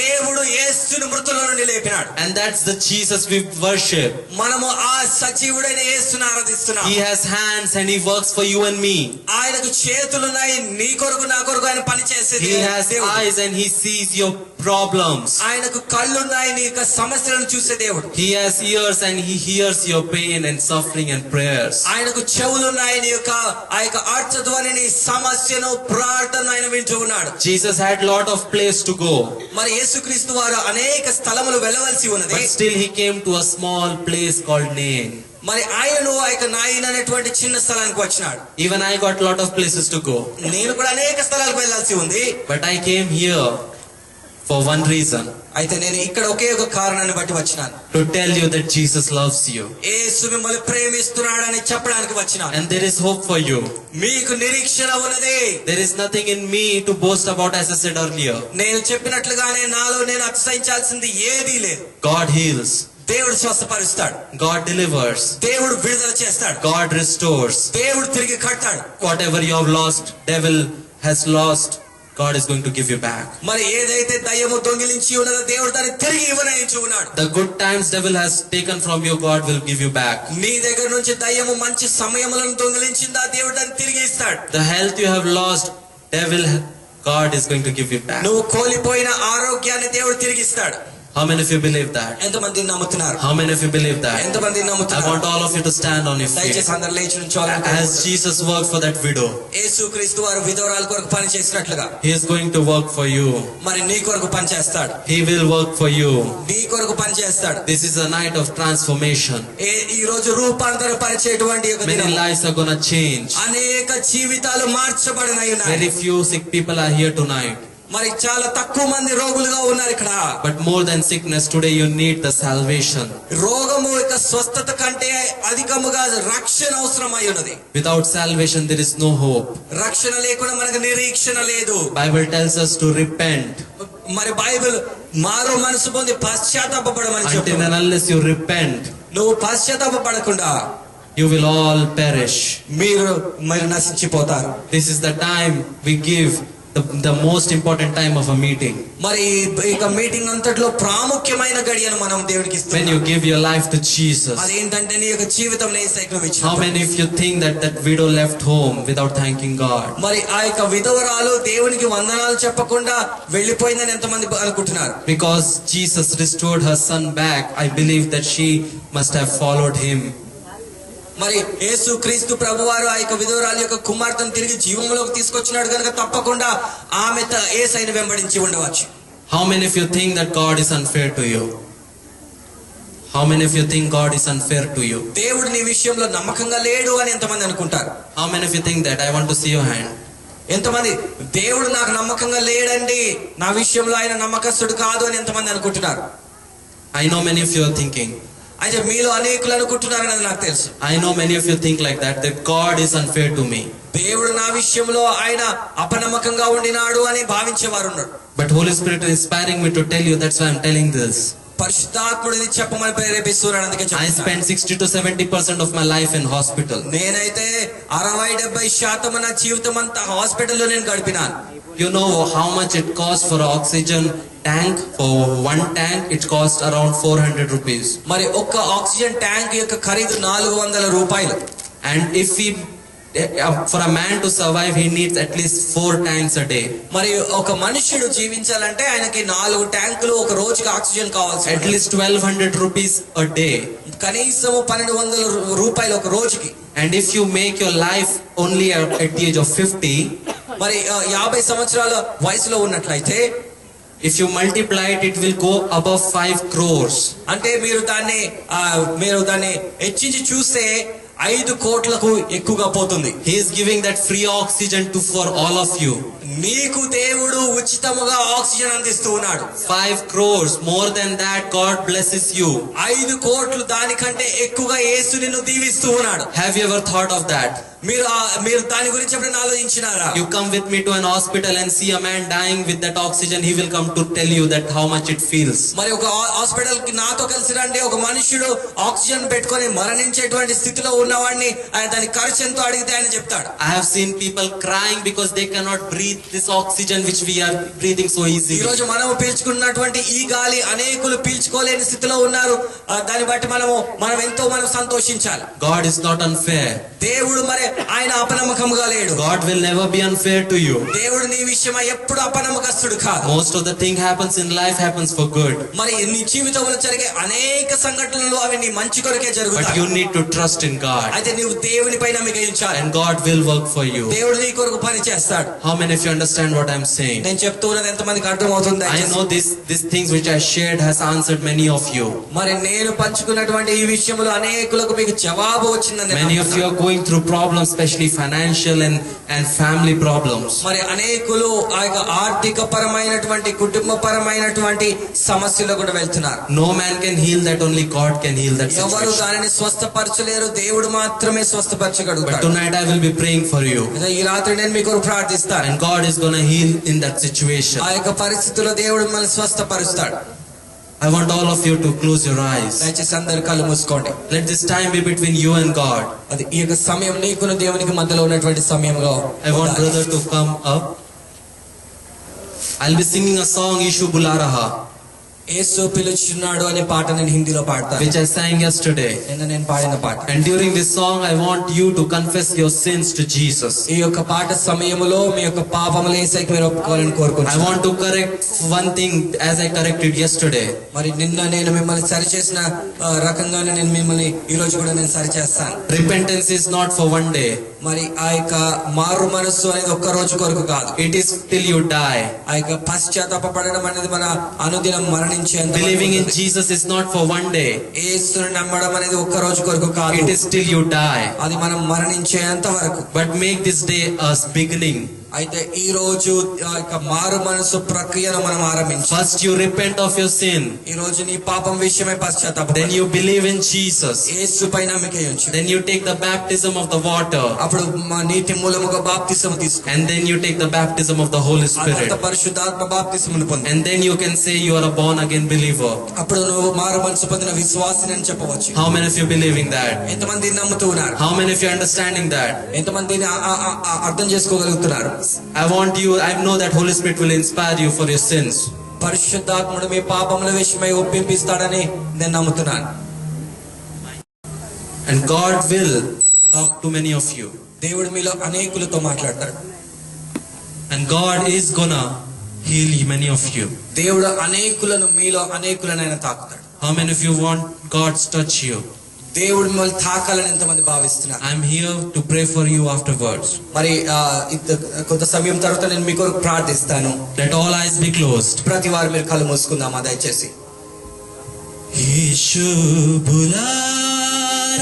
దేవుడు యేసును మృతుల నుండి లేపినాడు. And that's the Jesus we worship. మనము ఆ సజీవుడైన యేసును ఆరాధిస్తున్నాం. He has hands and he works for you and me. ఆయనకు చేతులున్నాయి, నీ కొరకు నా కొరకు ఆయన పని చేసేది. He has eyes and he sees your problems. ఆయనకు కళ్ళున్నాయి, నీ యొక్క సమస్యలను చూసే దేవుడు. He has ears and he hears your pain and suffering and prayers. ఆయనకు చెవులున్నాయి, నీ యొక్క ఆ యొక్క ఆర్తధ్వనిని, సమస్యను, ప్రార్థన ఆయన వింటూ ఉన్నాడు. Jesus had lot of place to go. మరి యేసుక్రీస్తు వారు అనేక స్థలములు వెళ్ళవలసి ఉన్నది. But still he came to a small place called Nain. మరి ఆయనను ఆ యొక్క నాయన అనేటువంటి చిన్న స్థలానికి వచ్చినాడు. Even I got lot of places to go. నేను కూడా అనేక స్థలాలకు వెళ్ళాల్సి ఉంది. But I came here for one reason. అయితే నేను ఇక్కడ ఒకే ఒక కారణాన్ని బట్టి వచ్చినాను. To tell you that Jesus loves you. యేసు మిమ్మల్ని ప్రేమిస్తున్నాడని చెప్పడానికి వచ్చినాను. And there is hope for you. మీకు నిరీక్షణ ఉన్నది. There is nothing in me to boast about, as I said earlier. నేను చెప్పినట్లుగానే నాలో నేను అతిశయించాల్సింది ఏదీ లేదు. God heals. దేవుడు స్వస్థపరుస్తాడు. God delivers. దేవుడు విడుదల చేస్తాడు. God restores. దేవుడు తిరిగి కడతాడు. Whatever you have lost, devil has lost, God is going to give you back. మరి ఏదైతే దయ్యము దొంగిలించి ఉన్నదో దేవుడు దాన్ని తిరిగి ఇవ్వనయించి ఉన్నాడు. The good times devil has taken from you, God will give you back. నీ దగ్గర నుంచి దయ్యము మంచి సమయములను దొంగిలించిందా, దేవుడు దాన్ని తిరిగి ఇస్తాడు. The health you have lost, God is going to give you back. నువ్వు కోల్పోయిన ఆరోగ్యాన్ని దేవుడు తిరిగి ఇస్తాడు. How many of you believe that? ఎంతమంది నమ్ముతున్నారు? How many of you believe that? ఎంతమంది I నమ్ముతున్నారు? want all of you to stand on your feet. దయచేసి అందరూ లేచి నిల్చోవాలని As Jesus worked for that widow, యేసుక్రీస్తు వారు విధవరాల కొరకు పని చేసినట్లుగా He is going to work for you. మరి నీ కొరకు పని చేస్తాడు. He will work for you. నీ కొరకు పని చేస్తాడు. This is a night of transformation. ఈ రోజు రూపాంతర పరిచేటువంటి ఒక Many దినం. lives are gonna change. అనేక జీవితాలు మార్చబడినై ఉన్నాయి. Very few sick people are here tonight. మరి చాలా తక్కువ మంది రోగులుగా ఉన్నారు ఇక్కడ. But more than sickness, today you need the salvation. రోగము యొక్క స్వస్థత కంటే అధికముగా రక్షణ అవసరమై ఉన్నది. Without salvation, there is no hope. రక్షణ లేకుండా మనకు నిరీక్షణ లేదు. Bible tells us to repent. మరి బైబిల్ మారు మనసు పొంది పశ్చాత్తాపపడమని Until చెప్తుంది. and unless you repent, నువ్వు పశ్చాత్తాపపడకుండా you will all perish. మీరు నశించిపోతారు. This is the time we give the most important time of a meeting. మరి ఇక మీటింగ్ అంతట్లో ప్రాముఖ్యమైన గడియను మనం దేవునికి When ఇస్తున్నాం. you give your life to Jesus. అదేంటంటే నీ యొక్క జీవితం యేసుకు How ఇచ్చావు. many of you think that widow left home without thanking God? మరి ఆ యొక్క విధవరాలు దేవునికి వందనాలు చెప్పకుండా వెళ్ళిపోయిందని ఎంతమంది అనుకుంటున్నారు? Because Jesus restored her son back, I believe that she must have followed him. మరి యేసు క్రీస్తు ప్రభువారు ఆ యొక్క విధవరాలు యొక్క కుమార్తెను తిరిగి జీవంలోకి తీసుకొచ్చినాడు కనుక తప్పకుండా ఆమె యేసయ్యను వెంబడించి ఉండవచ్చు. How many of you think that God is unfair to you? How many of you think God is unfair to you? దేవుడు నీ విషయంలో నమ్మకంగా లేడు అని ఎంతమంది అనుకుంటారు? How many of you think that? I want to see your hand. ఎంతమంది దేవుడు నాకు నమ్మకంగా లేడండి, నా విషయంలో ఆయన నమ్మకస్తుడు కాదు అని ఎంతమంది అనుకుంటున్నారు? I know many of you are thinking. అయితే మీలో అనేకులు అనుకుంటున్నారని అది నాకు తెలుసు. I know many of you think like that God is unfair to me. దేవుడు నా విషయంలో ఆయన అపనమ్మకంగా ఉండినాడు అని భావించేవారు ఉన్నారు. But Holy Spirit is inspiring me to tell you, that's why I'm telling this. పరిశుద్ధాత్ముడు ఇది చెప్పమని ప్రేరేపిస్తున్నాడు, అందుకే I చెప్తున్నాను. spent 60 to 70% of my life in hospital. నేనైతే 60-70% నా జీవితం అంతా హాస్పిటల్లో నేను గడిపినాను. You know how much it costs for oxygen tank? For one tank it costs around 400 rupees. మరి ఒక్క ఆక్సిజన్ ట్యాంక్ యొక్క ఖరీదు 400 రూపాయలు. And if for a man to survive, he needs at least 4 tanks a day. మరి ఒక మనుషుడు జీవించాలంటే ఆయనకి 4 ట్యాంకులు ఒక రోజుకి ఆక్సిజన్ కావాల్సి At least 1200 rupees a day. కనీసం 1200 రూపాయలు ఒక రోజుకి. And if you make your life only at the age of 50, మరి 50 సంవత్సరాల వయసులో ఉన్నట్లయితే if you multiply it, it will go above 5 crores. అంటే మీరు దాన్ని హెచ్చించి చూస్తే 5 కోట్లకు ఎక్కువగా పోతుంది. He is giving that free oxygen for all of you. నీకు దేవుడు ఉచితముగా ఆక్సిజన్ అందిస్తూ ఉన్నాడు. 5 crores, more than that, God blesses you. 5 కోట్లు దానికంటే ఎక్కువగా యేసు నిన్ను దీవిస్తూ ఉన్నాడు. Have you ever thought of that? మీరు దాని గురించి ఎప్పుడైనా ఆలోచించినారా? You come with me to an hospital and see a man dying with that oxygen, he will come to tell you that how much it feels. మరి ఒక హాస్పిటల్ కి నాతో కలిసి రండి, ఒక మనుషుడు ఆక్సిజన్ పెట్టుకొని మరణించేటువంటి స్థితిలో ఉన్నవాడిని ఆయన దాని ఖర్చు ఎంతో అడిగితే ఆయన చెప్తాడు. I have seen people crying because they cannot breathe this oxygen which we are breathing so ఈ easily. రోజు మనం పీల్చుకున్నటువంటి ఈ గాలి అనేకులు పీల్చుకోలేని స్థితిలో ఉన్నారు. దాన్ని బట్టి మనం ఎంతో సంతోషించాలి. God is not unfair. దేవుడు మరి ఆయన అపనమ్మకముగా లేడు. God will never be unfair to you. దేవుడు నీ విషయమై ఎప్పుడు అపనమ్మకస్తుడు కాదు. Most of the thing happens in life happens for good. మరి నీ జీవితంలో జరిగే అనేక సంఘటనలు అవి నీ మంచి కొరకే But జరుగుతాయి. you need to trust in God. అయితే నీవు దేవునిపై నమ్మిక ఉంచాలి. And God will work for you. దేవుడు నీ కొరకు పని చేస్తాడు. How many of you understand what I'm saying? నేను చెప్తున్నది ఎంతమందికి అర్థమవుతుంది? I know these things which I shared has answered many of you. మరి నేను పంచుకున్నటువంటి ఈ విషయంలో అనేకులకు మీకు జవాబు వచ్చిందని Many of you are going through problems, especially financial and family problems. మరి అనేకులు ఆ యొక్క ఆర్థిక పరమైనటువంటి కుటుంబ పరమైనటువంటి సమస్యలు కూడా వెళ్తున్నారు. No man can heal that, only God can heal that ఎవరు situation. దానిని స్వస్థపరచలేరు, దేవుడు మాత్రమే But స్వస్థపరచగలుగుతాడు. tonight I will be praying for you. ఈ రాత్రి నేను మీ కొరకు ప్రార్థిస్తాను. And God is going to heal in that situation. ఆ యొక్క పరిస్థితుల్లో దేవుడు మిమ్మల్ని స్వస్థపరుస్తాడు. I want all of you to close your eyes. దయచేసి అందరు కళ్ళు మూసుకోండి. Let this time be between you and God. అది ఈ యొక్క సమయం నీకును దేవునికి మధ్యలో ఉన్నటువంటి సమయంగా I want brother to come up. I'll be singing a song, Ishu Bula Raha, యేసు పిలుచున్నాడు అనే పాట నేను హిందీలో పాడతాను. which I sang yesterday. నిన్న నేను పాడిన పాట. And during this song, I want you to confess your sins to Jesus. ఈ యొక్క పాట సమయంలో మీ యొక్క పాపములు యేసుకి మీరు ఒప్పుకోవాలని I కోరుకుంటున్నాను. want to correct one thing as I corrected yesterday. మరి నిన్న నేను మిమ్మల్ని సరిచేసిన రకంగానే నేను మిమ్మల్ని ఈ రోజు కూడా నేను సరిచేస్తాను. Repentance is not for one day. మరి ఆ యొక్క మారు మనస్సు అనేది ఒక్క రోజు కొరకు కాదు. It is till you die. ఆ యొక్క పశ్చాత్తాపపడడం అనేది మన అనుదినం మరణించేంత వరకు Believing in ఉంటుంది. Jesus is not for one day. యేసుని నమ్మడం అనేది ఒక్క రోజు కొరకు కాదు. It is till you die. అది మనం మరణించేంత వరకు. But make this day a beginning. అయితే ఈ రోజు ఆ యొక్క మారు మనసు ప్రక్రియను మనం ఆరంభించాలి. First you repent of your sin. ఈ రోజు నీ పాపం విషయమై పశ్చాత్తాపం. Then you believe in Jesus. యేసుపై నమ్మిక ఉంచు. Then you take the baptism of the water. అప్పుడు మా నీటి మూలముగా బాప్తిసం తీసుకో. And then you take the baptism of the Holy Spirit. అనంత పరిశుద్ధాత్మ బాప్తిసమును పొందు. And then you can say you are a born again believer. అప్పుడు నువ్వు మారు మనసు పొందిన విశ్వాసిని అని చెప్పవచ్చు. How many of you believing that? ఎంతమంది నమ్ముతూ ఉన్నారు? How many of you understanding that? ఎంతమందిని అర్థం చేసుకోగలుగుతున్నారు? I know that Holy Spirit will inspire you for your sins. పరిశుద్ధాత్ముడు మీ పాపముల విషయమై ఒప్పింపిస్తాడని నేను నమ్ముతున్నాను. And God will talk to many of you. దేవుడు మీలో అనేకులతో మాట్లాడతాడు. And God is gonna heal many of you. దేవుడు అనేకులను మీలో అనేకులను ఆయన తాకుతాడు. How many of you want God's touch you? దేవుడు మిమ్మల్ని తాకాలని ఎంతమంది భావిస్తున్నారు? I'm here to pray for you afterwards. మరి కొంత సమయం తర్వాత నేను మీ కొరకు ప్రార్థిస్తాను. Let all eyes be closed. ప్రతి వారు మీరు కళ్ళు మూసుకుందామా దయచేసి. Ishu bula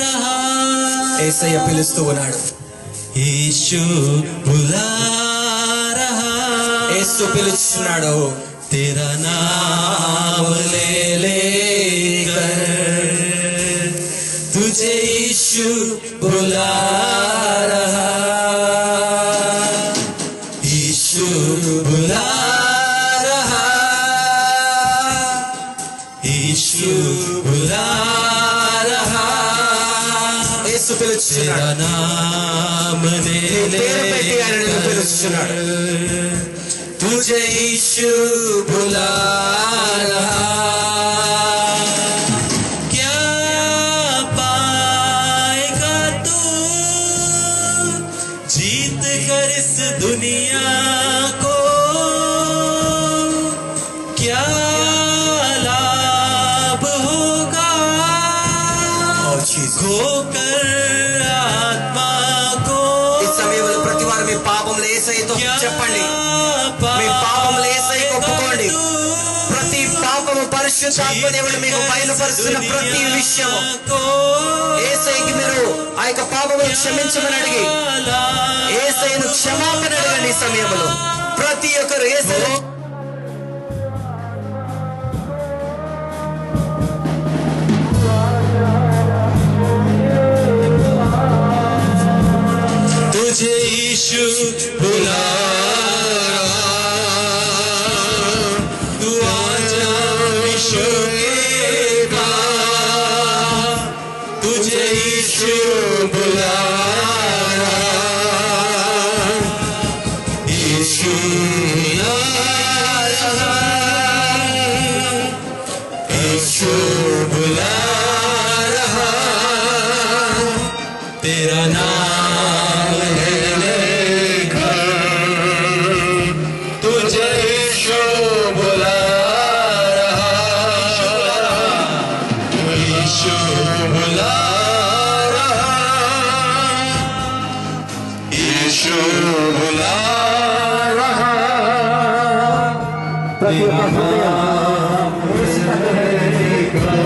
raha, యేసయ్య పిలుస్తూ ఉన్నాడు. Ishu bula raha, యేసు పిలుస్తున్నాడు. Tera naam le lekar तुझे यीशु बुला रहा, यीशु बुला रहा, यीशु बुला रहा, యేసు పిలుస్తున్నాడు. तेरा नाम ले పేరు పెట్టి ఆయన నిన్ను పిలుస్తున్నాడు. तुझे यीशु बुला रहा. इस दुनिया को क्या लाभ होगा खोकर आत्मा को. ఈ సమయంలో ప్రతి వారు మీ పాపములు యేసయ్యతో చెప్పండి. మీ పాపములు యేసయ్యకు ఒప్పుకోండి. ప్రతి పాపము పరిశుద్ధాత్మ దేవుడు మీకు బయలుపరుస్తున్న ప్రతి విషయము యేసయ్యకి మీరు ఆ యొక్క పాపములు క్షమించమని అడిగి యేసయ్యను క్షమాపణ అడగండి. ఈ సమయంలో ప్రతి ఒక్కరు యేసయ్య छुएगा तुझे यीशु बुला रहा यीशु बुला रहा यीशु बुला रहा तेरा नाम है लेकर तुझे यीशु बुला रहा यीशु बुला रहा यीशु बुला रहा तेरा नाम है लेकर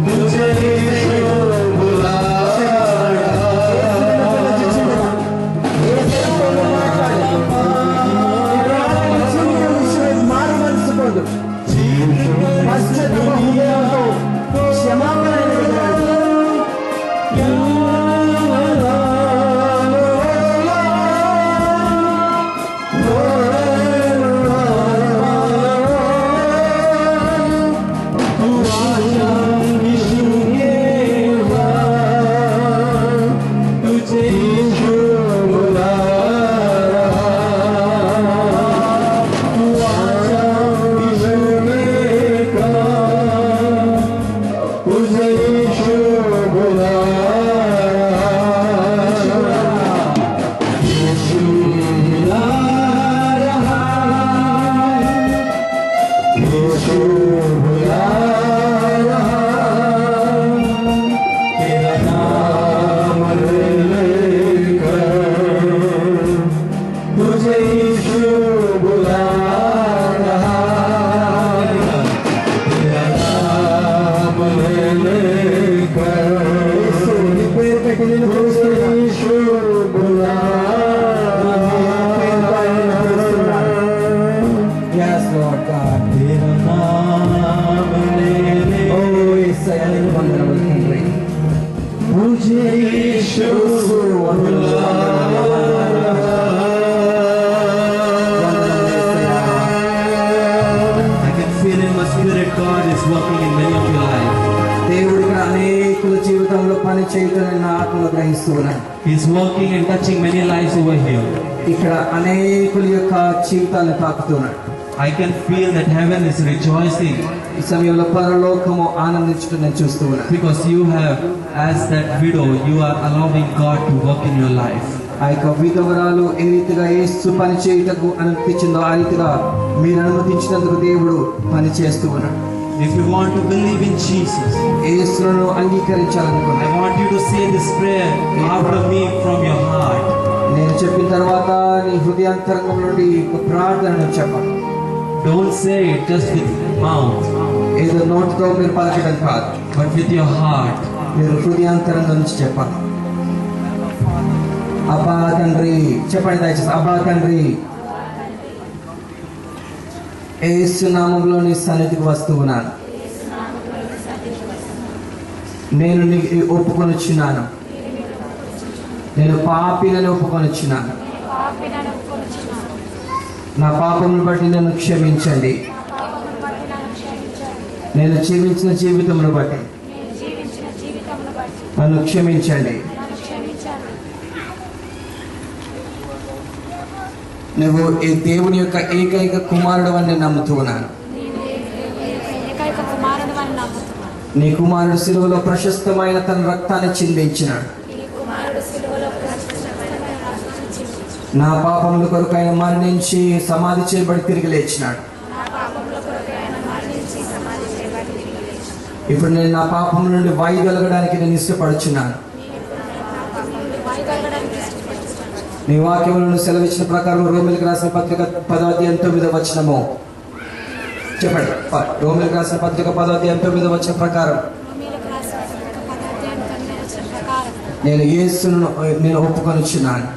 तुझे यीशु बुला He's working and touching many lives over here. I can feel that heaven is rejoicing because you have, as that widow, you are allowing God to work in your life. If you want to believe in Jesus, I want you to say this prayer after me from your heart. Don't say it just with mouth, but with your heart. Abba Tandri, యేసు నామములో నీ సన్నిధికి వస్తున్నాను. నేను నీకు ఒప్పుకొనుచున్నాను. నేను పాపినని ఒప్పుకొనుచున్నాను. నా పాపములను బట్టి నన్ను క్షమించండి. నేను జీవించిన జీవితమును బట్టి నన్ను క్షమించండి. నువ్వు ఈ దేవుని యొక్క ఏకైక కుమారుడు అని నమ్ముతున్నాను. నీ కుమారుడు సిలువలో ప్రశస్తమైన తన రక్తాన్ని చిందించినాడు. నా పాపముల కొరకు ఆయన మరణించి సమాధి చేయబడి తిరిగి లేచినాడు. ఇప్పుడు నేను నా పాపం నుండి వైదొలగడానికి నేను ఇష్టపడుచున్నాను. నీ వాక్యములను సెలవిచ్చిన ప్రకారం రోమిలకు రాసిన పత్రిక 10వ అధ్యాయం 9వ వచనము చెప్పండి. రోమిలకు రాసిన పత్రిక 10వ అధ్యాయం 9వ వచనం ప్రకారం నేను యేసును నేను ఒప్పుకొనుచున్నాను.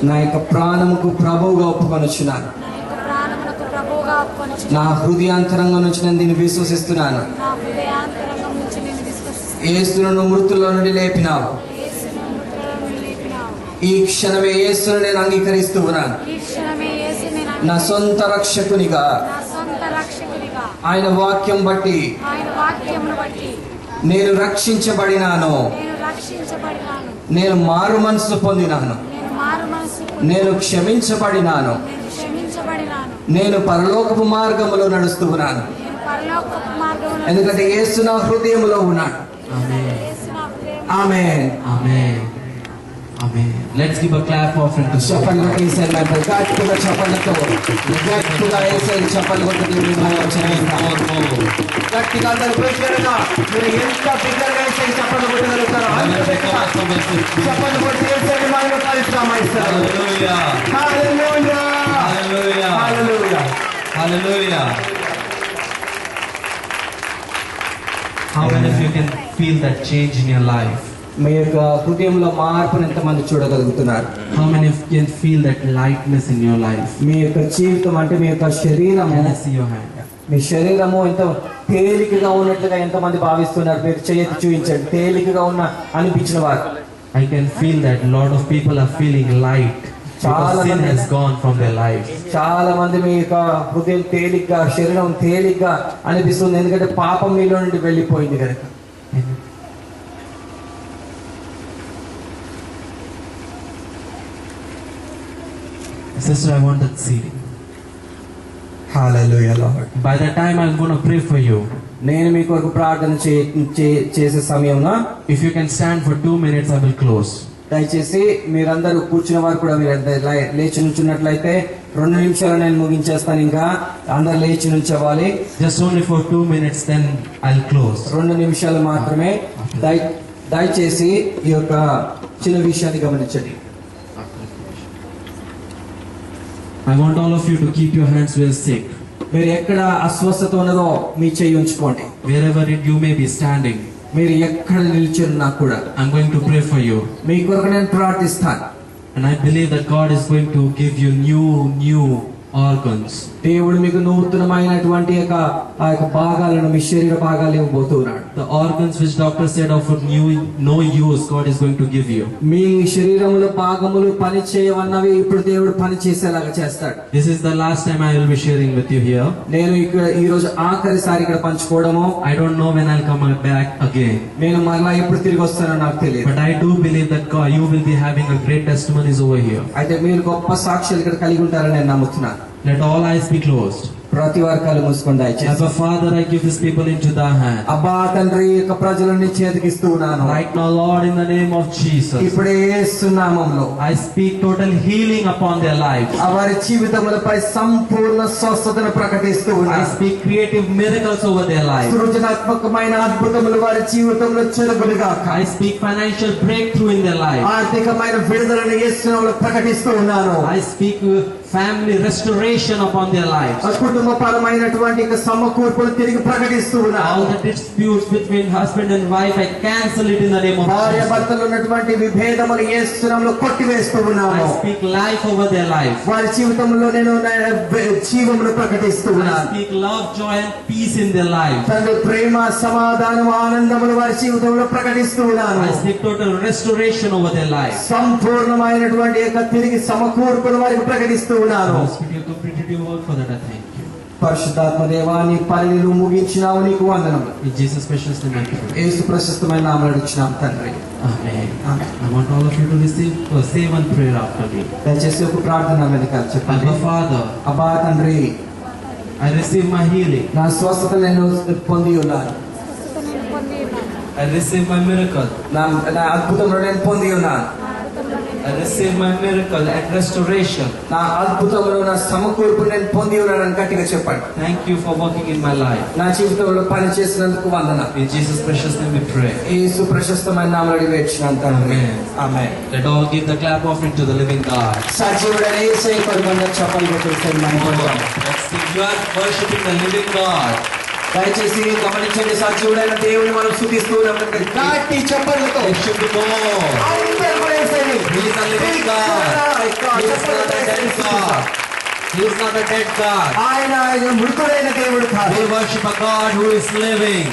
నా యొక్క ప్రాణముకు ప్రభువుగా ఒప్పుకొనుచున్నాను. నా హృదయాంతరంగం నుంచి నేను దీన్ని విశ్వసిస్తున్నాను. యేసును మృతుల్లో నుండి లేపినావు. ఈ క్షణమే యేసును నేను అంగీకరిస్తూ ఉన్నాను. నా సొంత రక్షకునిగా రక్షకునిగా ఆయన వాక్యం బట్టి ఆయన వాక్యమును బట్టి నేను రక్షించబడినాను, నేను రక్షించబడినాను, నేను మారు మనసు పొందినాను, నేను మారు మనసు నేను క్షమించబడినాను, నేను క్షమించబడినాను, నేను పరలోకపు మార్గములో నడుస్తున్నాను. నేను పరలోకపు మార్గములో ఎందుకంటే యేసు నా హృదయంలో ఉన్నాడు. యేసు నా ప్రేమ ఆమేన్. Amen. Amen. Let's give a clap offering to చప్పట్లు వేసారు గట్టిగా చప్పట్లతో గట్టిగా వేసారు చప్పట్లు కొట్టి గట్టిగా అందరూ ప్రేక్షకులుగా మీరు ఎంత బిగ్గరగా వేసే చప్పట్లు కొట్టగలుగుతారో అందరూ గట్టిగా చప్పట్లు కొట్టి వేసేది మనలో కలిసిరామాయిస్తారు. హల్లెలూయా Hallelujah. Hallelujah. Hallelujah. How many of you can feel that change in your life? మీ యొక్క హృదయంలో మార్పును ఎంతమంది చూడగలుగుతున్నారు? How many of you can feel that lightness in your life? మీ యొక్క జీవితం అంటే మీ యొక్క శరీరము, Can I see your hand? మీ శరీరము ఎంత తేలికగా ఉన్నట్లుగా ఎంతమంది భావిస్తున్నారు? మీరు చేయతి చూపించండి. తేలికగా ఉన్న అనిపించిన వారు. I can feel that a lot of people are feeling light because sin has gone from their life. చాలా మంది మీ యొక్క హృదయం తేలిగ్గా, శరీరం తేలిగ్గా అనిపిస్తుంది, ఎందుకంటే పాపం మీలో నుండి వెళ్ళిపోయింది కనుక. Sister, I want that seating. Hallelujah lord. By the time I'm going to pray for you, నేను మీ కొరకు ప్రార్థన చేసే సమయంలో if you can stand for 2 minutes, I will close. దయచేసి మీరందరూ కూర్చున్న వారు కూడా మీరు లేచి నుంచున్నట్లయితే 2 నిమిషాలు నేను ముగించేస్తాను. ఇంకా అందరు లేచి నుంచోవాలి. Just only for 2 minutes, then I'll close. 2 నిమిషాలు మాత్రమే. దయచేసి ఈ యొక్క చిన్న విషయాన్ని గమనించండి. I want all of you to keep your hands well sick. మీరు ఎక్కడ అస్వస్థత ఉన్నదో మీ చేయి ఉంచుకోండి. Wherever you may be standing, మీరు ఎక్కడ నిల్చున్నా కూడా I'm going to pray for you. మీ కొరకు నేను ప్రార్థిస్తాను. And I believe that God is going to give you new organs. దేవుడు మీకు నూతనమైనటువంటి ఆ యొక్క భాగాలను, మీ శరీర భాగాలు ఇవ్వబోతున్నాడు. The organs which doctor said of no use, God is going to give you. మీ శరీరములో భాగములు పని చేయవన్నవి ఇప్పుడు దేవుడు పని చేసేలాగా చేస్తాడు. This is the last time I will be sharing with you here. నేను ఇక్కడ ఈ రోజు ఆఖరిసారి ఇక్కడ పంచుకోవడము. I don't know when I'll come back again. నేను మరలా ఎప్పుడు తిరిగి వస్తానో నాకు తెలియదు. But I do believe that God, you will be having a great testimonies over here. అయితే మీరు గొప్ప సాక్ష్యాలు ఇక్కడ కలిగి ఉంటారని నేను నమ్ముతున్నాను. Let all eyes be closed. ప్రతి వర్గాలు మూసుకోండి దయచేసి. As a father, I give these people into thy hand. అబ్బా తండ్రి యొక్క ప్రజలని చేతికిస్తూ ఉన్నాను. Right now, Lord, in the name of Jesus, ఇప్పుడే యేసు నామములో I speak total healing upon their lives. వారి జీవితములపై సంపూర్ణ స్వస్థతను ప్రకటిస్తూ I ఉన్నాను. speak creative miracles over their lives. సృజనాత్మకమైన అద్భుతములు వారి జీవితంలో జరుగునుగాక. I speak financial breakthrough in their lives. ఆర్థికమైన విడుదలను యేసు నామములో ప్రకటిస్తూ ఉన్నాను. I speak family restoration upon their lives. కుటుంబపరమైనటువంటి సమకూర్పులు తిరిగి ప్రకటిస్తూ ఉన్నాను. All the disputes between husband and wife, I cancel it in the name of భార్య Jesus. భర్తలు ఉన్నటువంటి విభేదములు యేసు నామములో కొట్టివేస్తూ ఉన్నాను. I speak life over their lives. వారి జీవితంలో నేను జీవమును ప్రకటిస్తూ I ఉన్నాను. speak love, joy and peace in their lives. తండ్రి ప్రేమ, సమాధానం, ఆనందములు వారి జీవితంలో ప్రకటిస్తూ ఉన్నాను. I speak total restoration over their lives. సంపూర్ణమైనటువంటి తిరిగి సమకూర్పును వారికి ప్రకటిస్తూ ఉన్నాను. Holy Spirit, you completed your work, for that I thank you. పరిశుద్ధాత్మ దేవా, నీ పనిని నువ్వు ముగించినావు, నీకు వందనములు. In Jesus' precious name I pray. యేసు ప్రశస్తమైన నామములో అడుగుచున్నాం తండ్రి. Amen. Amen. I want all of you to say one prayer after me. దయచేసి ఒక ప్రార్థన వెనకాల చెప్పండి. Abba Father, అబ్బా తండ్రి, I receive my healing. నా స్వస్థత నేను పొంది ఉన్నాను. నేను పొంది ఉన్నాను. I receive my miracle. నా అద్భుతంలో నేను పొంది ఉన్నాను. I receive my miracle and restoration. నా అద్భుతంలో నా సమకూర్పు నేను పొంది ఉన్నానని గట్టిగా చెప్పండి. Thank you for working in my life. నా జీవితంలో పని చేసినందుకు వందనాలు. In Jesus' precious name we pray. యేసు ప్రశస్తమైన నామములో అడిగి వేడుచున్నాను తండ్రి. ఆమేన్. Let all give the clap offering to the living God. సజీవుడైన యేసయ్య కొరకు చప్పట్లు కొట్టేసి మనం కొడదాం. Let's sing. You are worshiping the living God. దయచేసి గమనించండి, సజీవుడైన దేవుని మనం స్తుతిస్తూ ఉన్నాం. గట్టి చప్పట్లతో It should be more. అందరూ కూడా యేసయ్యని He is the living God. He is not a dead God. He is not a dead God. ఆయన మృతుడైన దేవుడు కాదు. We worship a God who is living.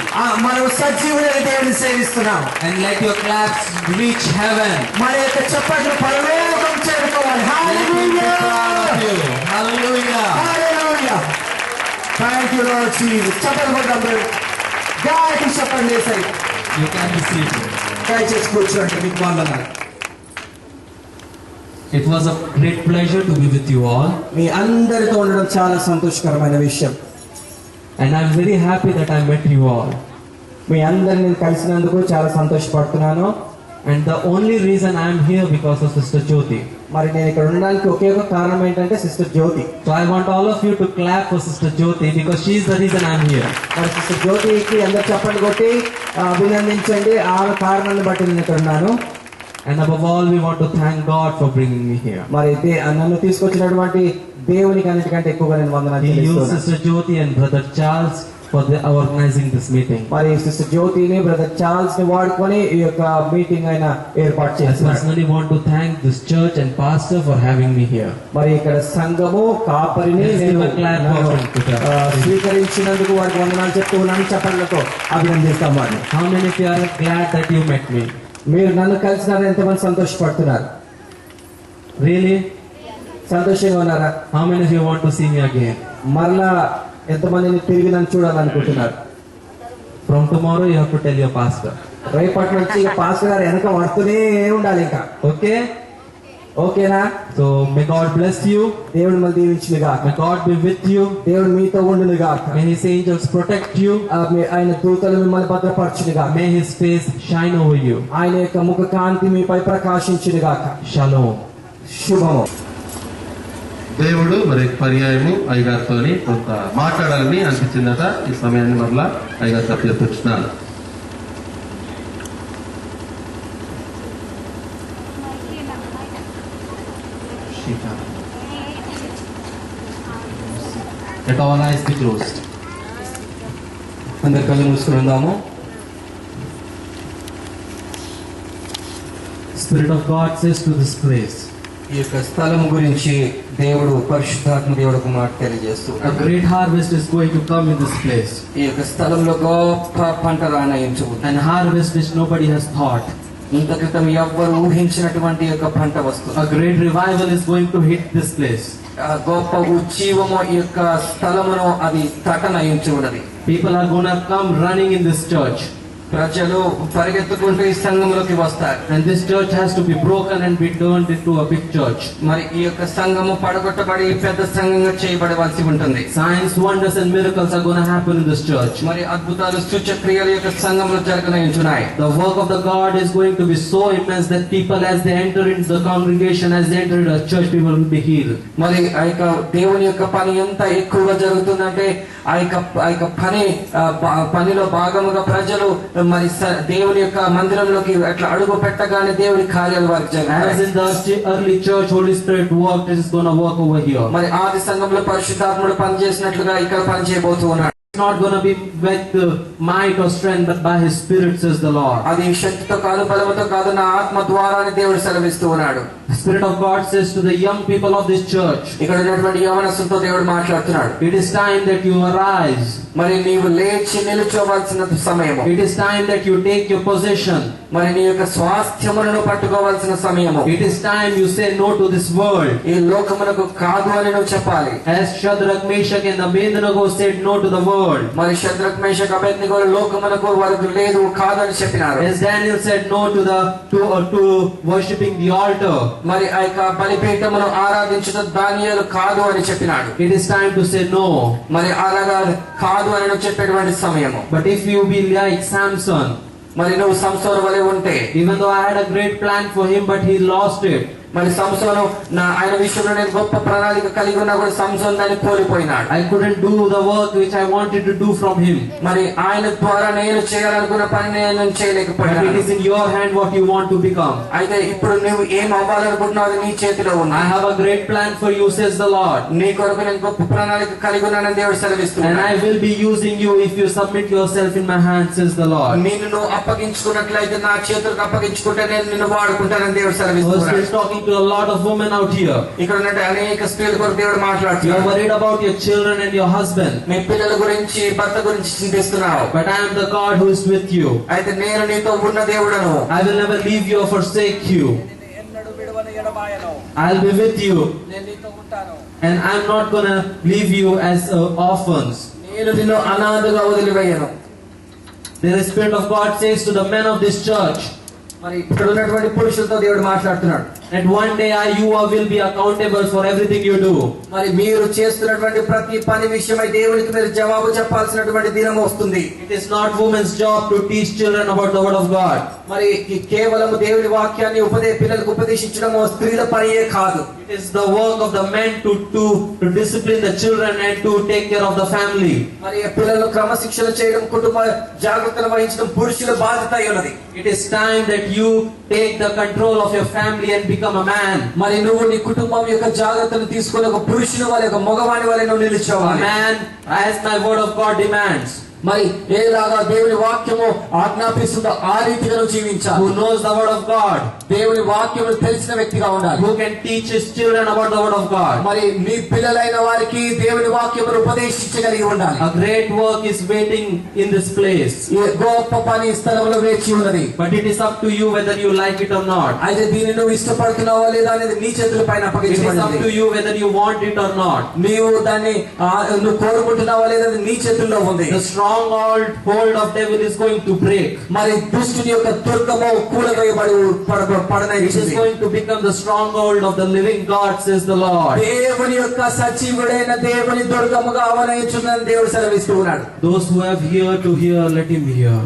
మనం సజీవుడైన దేవుడిని సేవిస్తున్నాం. And let your claps reach heaven. మన యొక్క చప్పట్లు పరలోకం చేరుకోవాలి. హల్లెలూయా, Hallelujah. Hallelujah. Thank you lord Jesus. చెప్పండి కొడదాం బ్రదర్. గాయకి చెప్పండి యేసయ్య. You can be seated. దయచేసి కూర్చోండి. మీకు వందనాలు. It was a great pleasure to be with you all, మీ అందరితో ఉండడం చాలా సంతోషకరమైన విషయం. and I'm very happy that I met you all. మీ అందరిని కలిసినందుకు చాలా సంతోషపడుతున్నాను. And the only reason I'm here because of Sister Jyoti. మరి నేను ఇక్కడ ఉండడానికి ఒకే ఒక కారణం ఏంటంటే sister Jyothi. So I want all of you to clap for Sister Jyoti because she is the reason I'm here. మరి సిస్టర్ జ్యోతికి అందరు చప్పట్లు కొట్టి అభినందించండి. ఆ కారణాన్ని బట్టి నేను ఇక్కడ ఉన్నాను. And above all, we want to thank God for bringing me here. మరి నన్ను తీసుకొచ్చినటువంటి దేవునికి అన్నిటికంటే ఎక్కువగా నేను వందనాలు He used చెల్లిస్తున్నాను. Sister Jyoti and Brother Charles for organizing this meeting. మరి సిస్టర్ జ్యోతిని బ్రదర్ చార్ల్స్ ని వాడుకొని ఈ యొక్క మీటింగ్ అయినా ఏర్పాటు I చేస్తున్నారు. personally want to thank this church and pastor for having me here. మరి ఇక్కడ సంఘము కాపరిని Let's నేను give a clap for him, Peter. స్వీకరించినందుకు వారికి వందనాలు చెప్తూ ఉన్నాను. చప్పట్లతో అభినందిస్తాం వారిని. How many of you are glad that you met me? మీరు నన్ను కలిసినారు. ఎంతమంది సంతోషపడుతున్నారు? Really? సంతోషంగా ఉన్నారా? How many of you want to see me again? మరలా ఎంతమందిని తిరిగి నన్ను చూడాలనుకుంటున్నారు? From tomorrow, you have to tell your pastor. రేపటి నుంచి ఇక పాస్టర్ గారు వెనక పడుతూనే ఉండాలి ఇంకా. Okay? ఓకేనా? So may God bless you. దేవుడు మళ్ళీ దీవించునుగా. May God be with you. దేవుడు మీతో ఉండునుగా. May His angels protect you. ఆయన దూతలు మిమ్మల్ని భద్రపరచునుగా. May His face shine over you. ఆయన యొక్క ముఖ కాంతి మీపై ప్రకాశించునుగాక. Shalom. శుభము. దేవుడు మరి పర్యాయము అయ్యగారితో కొంత మాట్లాడాలని అనిపించిందట. ఈ సమయాన్ని మరలా అయ్యగారు తప్పిస్తున్నాను. Let all eyes be closed. అందరి కళ్ళు మూసుకుని ఉందాము. Spirit of God says to this place, ఈ యొక్క స్థలం గురించి దేవుడు పరిశుద్ధాత్మ దేవుడికి మాట a తెలియజేస్తున్నాడు. great harvest is going to come in this place. ఈ యొక్క స్థలంలో గొప్ప పంట రానయించు. An harvest which nobody has thought. ఇంత క్రితం ఎవ్వరు ఊహించినటువంటి యొక్క పంట వస్తుంది. A great revival is going to hit this place. గొప్ప ఉజ్జీవము ఈ యొక్క స్థలమును అది తటనయించి ఉన్నది. People are going to come running in this church. ప్రజలు పరిగెత్తుకుంటూ ఈ సంఘంలోకి వస్తారు. And this church has to be broken and be turned into a big church. మరి ఈ యొక్క సంఘము పడగొట్టబడి పెద్ద సంఘంగా చేయబడవలసి ఉంటుంది. Signs, wonders and miracles are going to happen in this church. మరి అద్భుతాలు సూచక్రియలు యొక్క సంఘంలో జరగనున్నాయి. The work of the God is going to be so immense that people as they enter into the congregation, as they enter into the church, people will be healed. మరి ఆ యొక్క దేవుని యొక్క పని ఎంత ఎక్కువగా జరుగుతుందంటే ఆ యొక్క పనిలో భాగముగా ప్రజలు మరి దేవుని యొక్క మందిరంలోకి అట్లా అడుగు పెట్టగానే దేవుని కార్యాలు వారికి As జరుగుతాయి. in the early church, Holy Spirit worked, it is going to work over here. మరి ఆది సంఘంలో పరిశుద్ధాత్ముడు పనిచేసినట్లుగా ఇక్కడ పని చేయబోతూ ఉన్నాడు. It's not going to be with might or strength, but by His Spirit, says the Lord. అది శక్తితో కాదు బలముతో కాదు నా ఆత్మ ద్వారానే దేవుడు సెలవిస్తూ ఉన్నాడు. The Spirit of God says to the young people of this church, ఇక్కడ ఉన్నటువంటి యవనస్తులతో దేవుడు మాట్లాడుతున్నాడు. it is time that you arise. మరి నీవు లేచి నిలుచోవలసిన సమయము. It is time that you take your possession. మరి నీ యొక్క స్వాస్థ్యములను పట్టుకోవాల్సిన సమయము. It is time you say no to this world. ఈ లోకమునకు కాదు అని నువ్వు చెప్పాలి. As Shadrach, Meshach and Abednego said no to the world. మరి శద్రక్ మేషక్ అబేద్నెగోలు లోకమునకు వారికి లేదు కాదు అని చెప్పినారు. As Daniel said no to worshipping the altar. మరి ఆ యొక్క బలిపీఠమును ఆరాధించుట దానియేలు కాదు అని చెప్పినాడు. It is time to say no. మరి అలాగా కాదు అని నువ్వు చెప్పేటువంటి సమయము. But if you be like Samson, మరి నువ్వు సంసోను వలె ఉంటే, even though I had a great plan for him, but he lost it. మరి సంసోను ఆయన విషయంలో నేను గొప్ప ప్రణాళిక కలిగి ఉన్నా కూడా సంసోను దాన్ని కోల్పోయినాడు. I couldn't do the work which I wanted to do from him. మరి ఆయన ద్వారా నేను చేయాలనుకున్న పని నేను But చేయలేకపోయాను. it is in your hand what you want to become. అయితే ఇప్పుడు నువ్వు ఏం అవ్వాలనుకుంటున్నావు అది నీ చేతిలో ఉంది. I have a great plan for you, says the Lord. నీ కొరకు నేను గొప్ప ప్రణాళిక కలిగి ఉన్నానని దేవుడు And సెలవిస్తున్నాడు. I will be using you if you submit yourself in my hands, says the Lord. నిన్ను నువ్వు అప్పగించుకున్నట్లయితే నా చేతులకు అప్పగించుకుంటే నేను నిన్ను వాడుకుంటానని దేవుడు Also, సెలవిస్తున్నాడు. he's talking to a lot of women out here. ఇక్కడ ఉన్న అనేక స్త్రీల కొరకు దేవుడు You are మాట్లాడుతున్నాడు. worried about your children and your husband. మీ పిల్లల గురించి భర్త గురించి చింతిస్తున్నావు. But I am the God who is with you. అయితే నేను నీతో ఉన్న దేవుడను. I will never leave you or forsake you. ఎన్నడూ విడవని ఎడబాయ నేను I'll be with you, నేను నీతో ఉంటాను. and I'm not gonna leave you as orphans. నేను నిన్ను అనాథగా వదిలివేయను. The Spirit of God says to the men of this church, మరి ఇక్కడ ఉన్నటువంటి పురుషులతో దేవుడు మాట్లాడుతున్నాడు. that one day you will be accountable for everything you do. మరి మీరు చేస్తున్నటువంటి ప్రతి పని విషయమై దేవునికి మీరు జవాబు చెప్పాల్సినటువంటి దినం వస్తుంది. It is not women's job to teach children about the word of God. మరి కేవలం దేవుడి వాక్యాన్ని పిల్లలకు ఉపదేశించడం స్త్రీల పనియే కాదు. It is the work of the men to discipline the children and to take care of the family. మరి పిల్లలను క్రమశిక్షణ చేయడం, కుటుంబ జాగ్రత్తలు వహించడం పురుషుల బాధ్యత అయి ఉన్నది. It is time that you take the control of your family and become a man. మరి నువ్వు నీ కుటుంబం యొక్క జాగ్రత్తలు తీసుకొని ఒక పురుషుని వలె, ఒక మగవాని వలె నువ్వు A నిలిచావాలి. man, as my word of God demands, మరి ఏలాగా దేవుని వాక్యము ఆజ్ఞాపిస్తుందో ఆ రీతిగా నువ్వు జీవించాలి. who knows the word of God, దేవుని వాక్యము తెలిసిన వ్యక్తిగా ఉండాలి. who can teach his children about the word of God. మరి నీ పిల్లలైన వారికి దేవుని వాక్యమును ఉపదేశించగలిగి ఉండాలి. A great work is waiting in this place, ఈ గొప్ప పని స్థలంలో వేచి ఉన్నది. but it is up to you whether you like it or not. అయితే దీన్ని నువ్వు ఇష్టపడుతున్నావా లేదా అనేది నీ చేతుల పైన It is up అప్పగించబడింది. to you whether you want it or not. నీవు దాన్ని నువ్వు కోరుకుంటున్నావా లేదా అది నీ చేతుల్లో ఉంది. The stronghold hold of devil is going to break. మరి దుష్టుని యొక్క దుర్గము కూలవేయబడి It is పడనైతుంది. going to become the stronghold of the living God, says the Lord. దేవుని యొక్క సజీవుడైన దేవుని దుర్గముగా అవనయించున్నదని దేవుడు సెలవిస్తూ ఉన్నాడు. Those who have ear to hear, let him hear.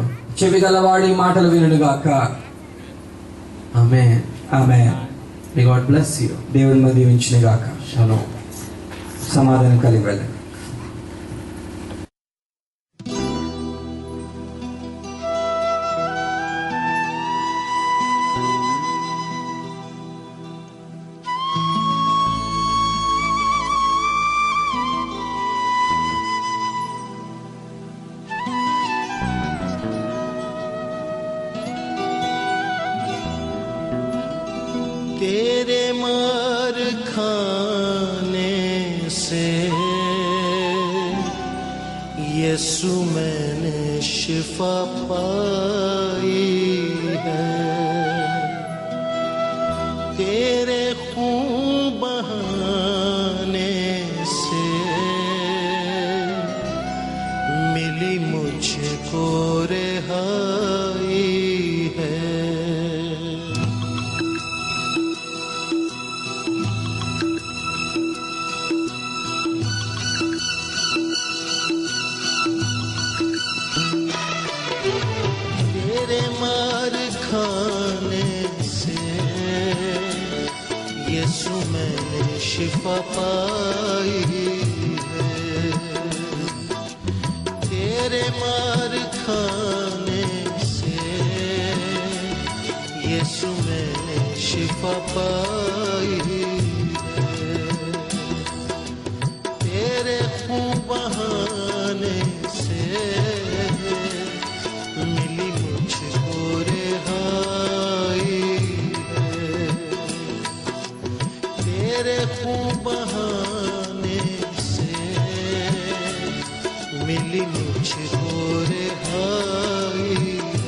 చెవి గలవాడి మాటలు వినుగాక. Amen. Amen. May God bless you. దేవుని మధ్య దీవించును గాక. Shalom. సమాధానం కలిగి వెళ్ళండి. तेरे मार खाने से यीशु मैंने शिफा पाई है, तेरे खून बहाने से मिली मुझको रिहाई है। तेरे मार खाने से यीशु मैंने शिफा पाई है, तेरे मार खाने से यीशु मैंने शिफा पाई है, तेरे खून बहाने से मिली मुझको रिहाई है, तेरे खून बहाने से मिली मुझको रिहाई है।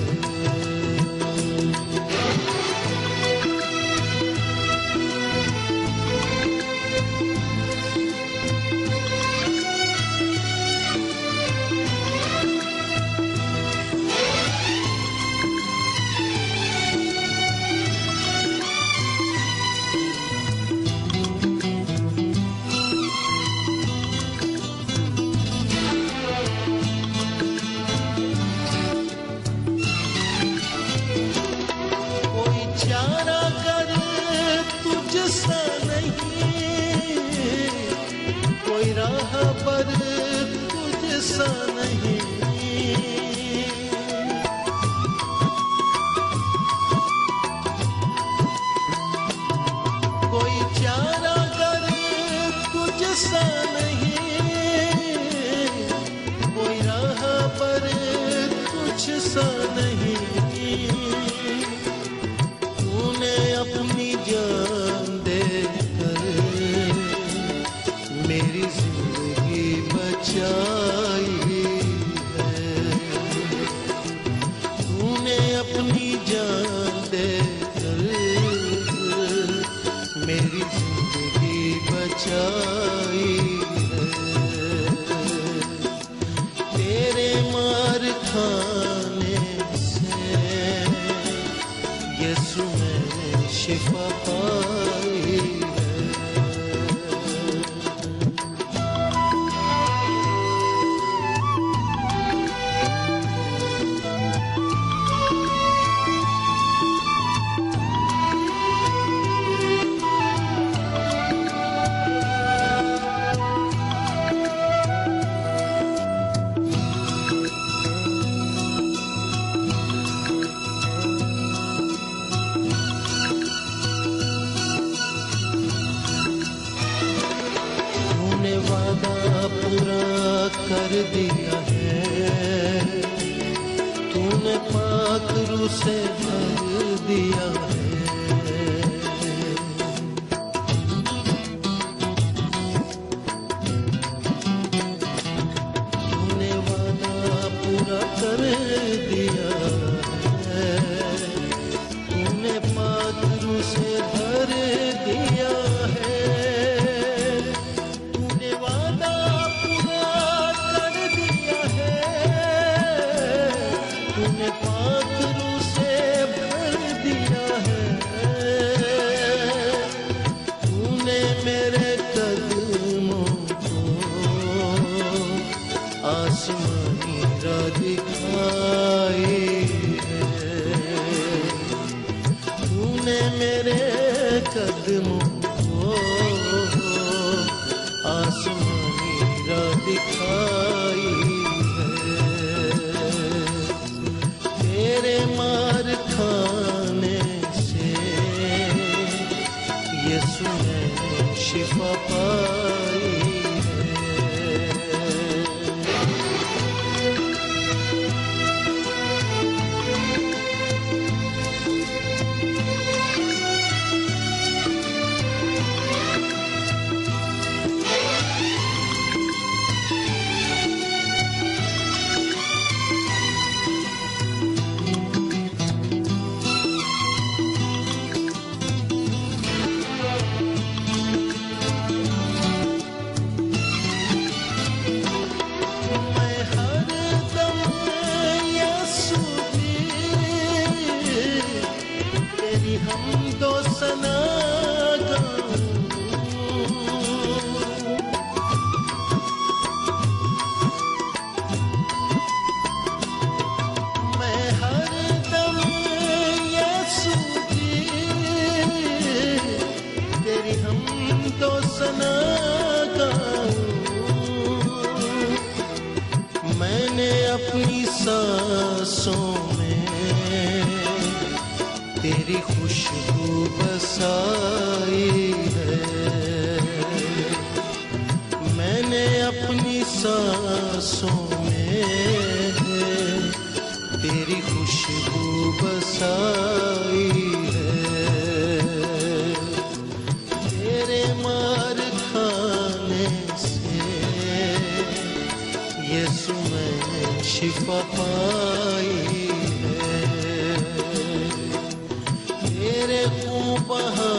कोई चारा कर तुझसा नहीं, कोई राह पर तुझसा नहीं, कोई चारा कर तुझसा नहीं, कोई राह पर तुझसा नहीं, तूने अपनी जान देकर मेरी जिंदगी बचाई है, तूने अपनी जान देकर दिया है, तूने पाक रूह से भर दिया है। तूने वादा पूरा कर दिया है, तूने पाक रूह से भर दिया है। तूने वादा पूरा कर दिया है, तूने पाक रूह से भर दिया है। तूने मेरे कदमों को आसमानी राह दिखाई है। तूने मेरे कदमों को आसमानी राह दिखाई है। तेरे मार खाने से यीशु ने शिफा पाई है। मैं हरदम यीशु की तेरी हमदो सना गाऊं। मैं हरदम यीशु की तेरी हमदो सना गाऊं। मैंने अपनी सांसों में तेरी खुशबू बसाई है। मैंने अपनी सांसों में तेरी खुशबू बसाई है। तेरे मार खाने से यीशु में शिफा पाई है। तेरे खून बहा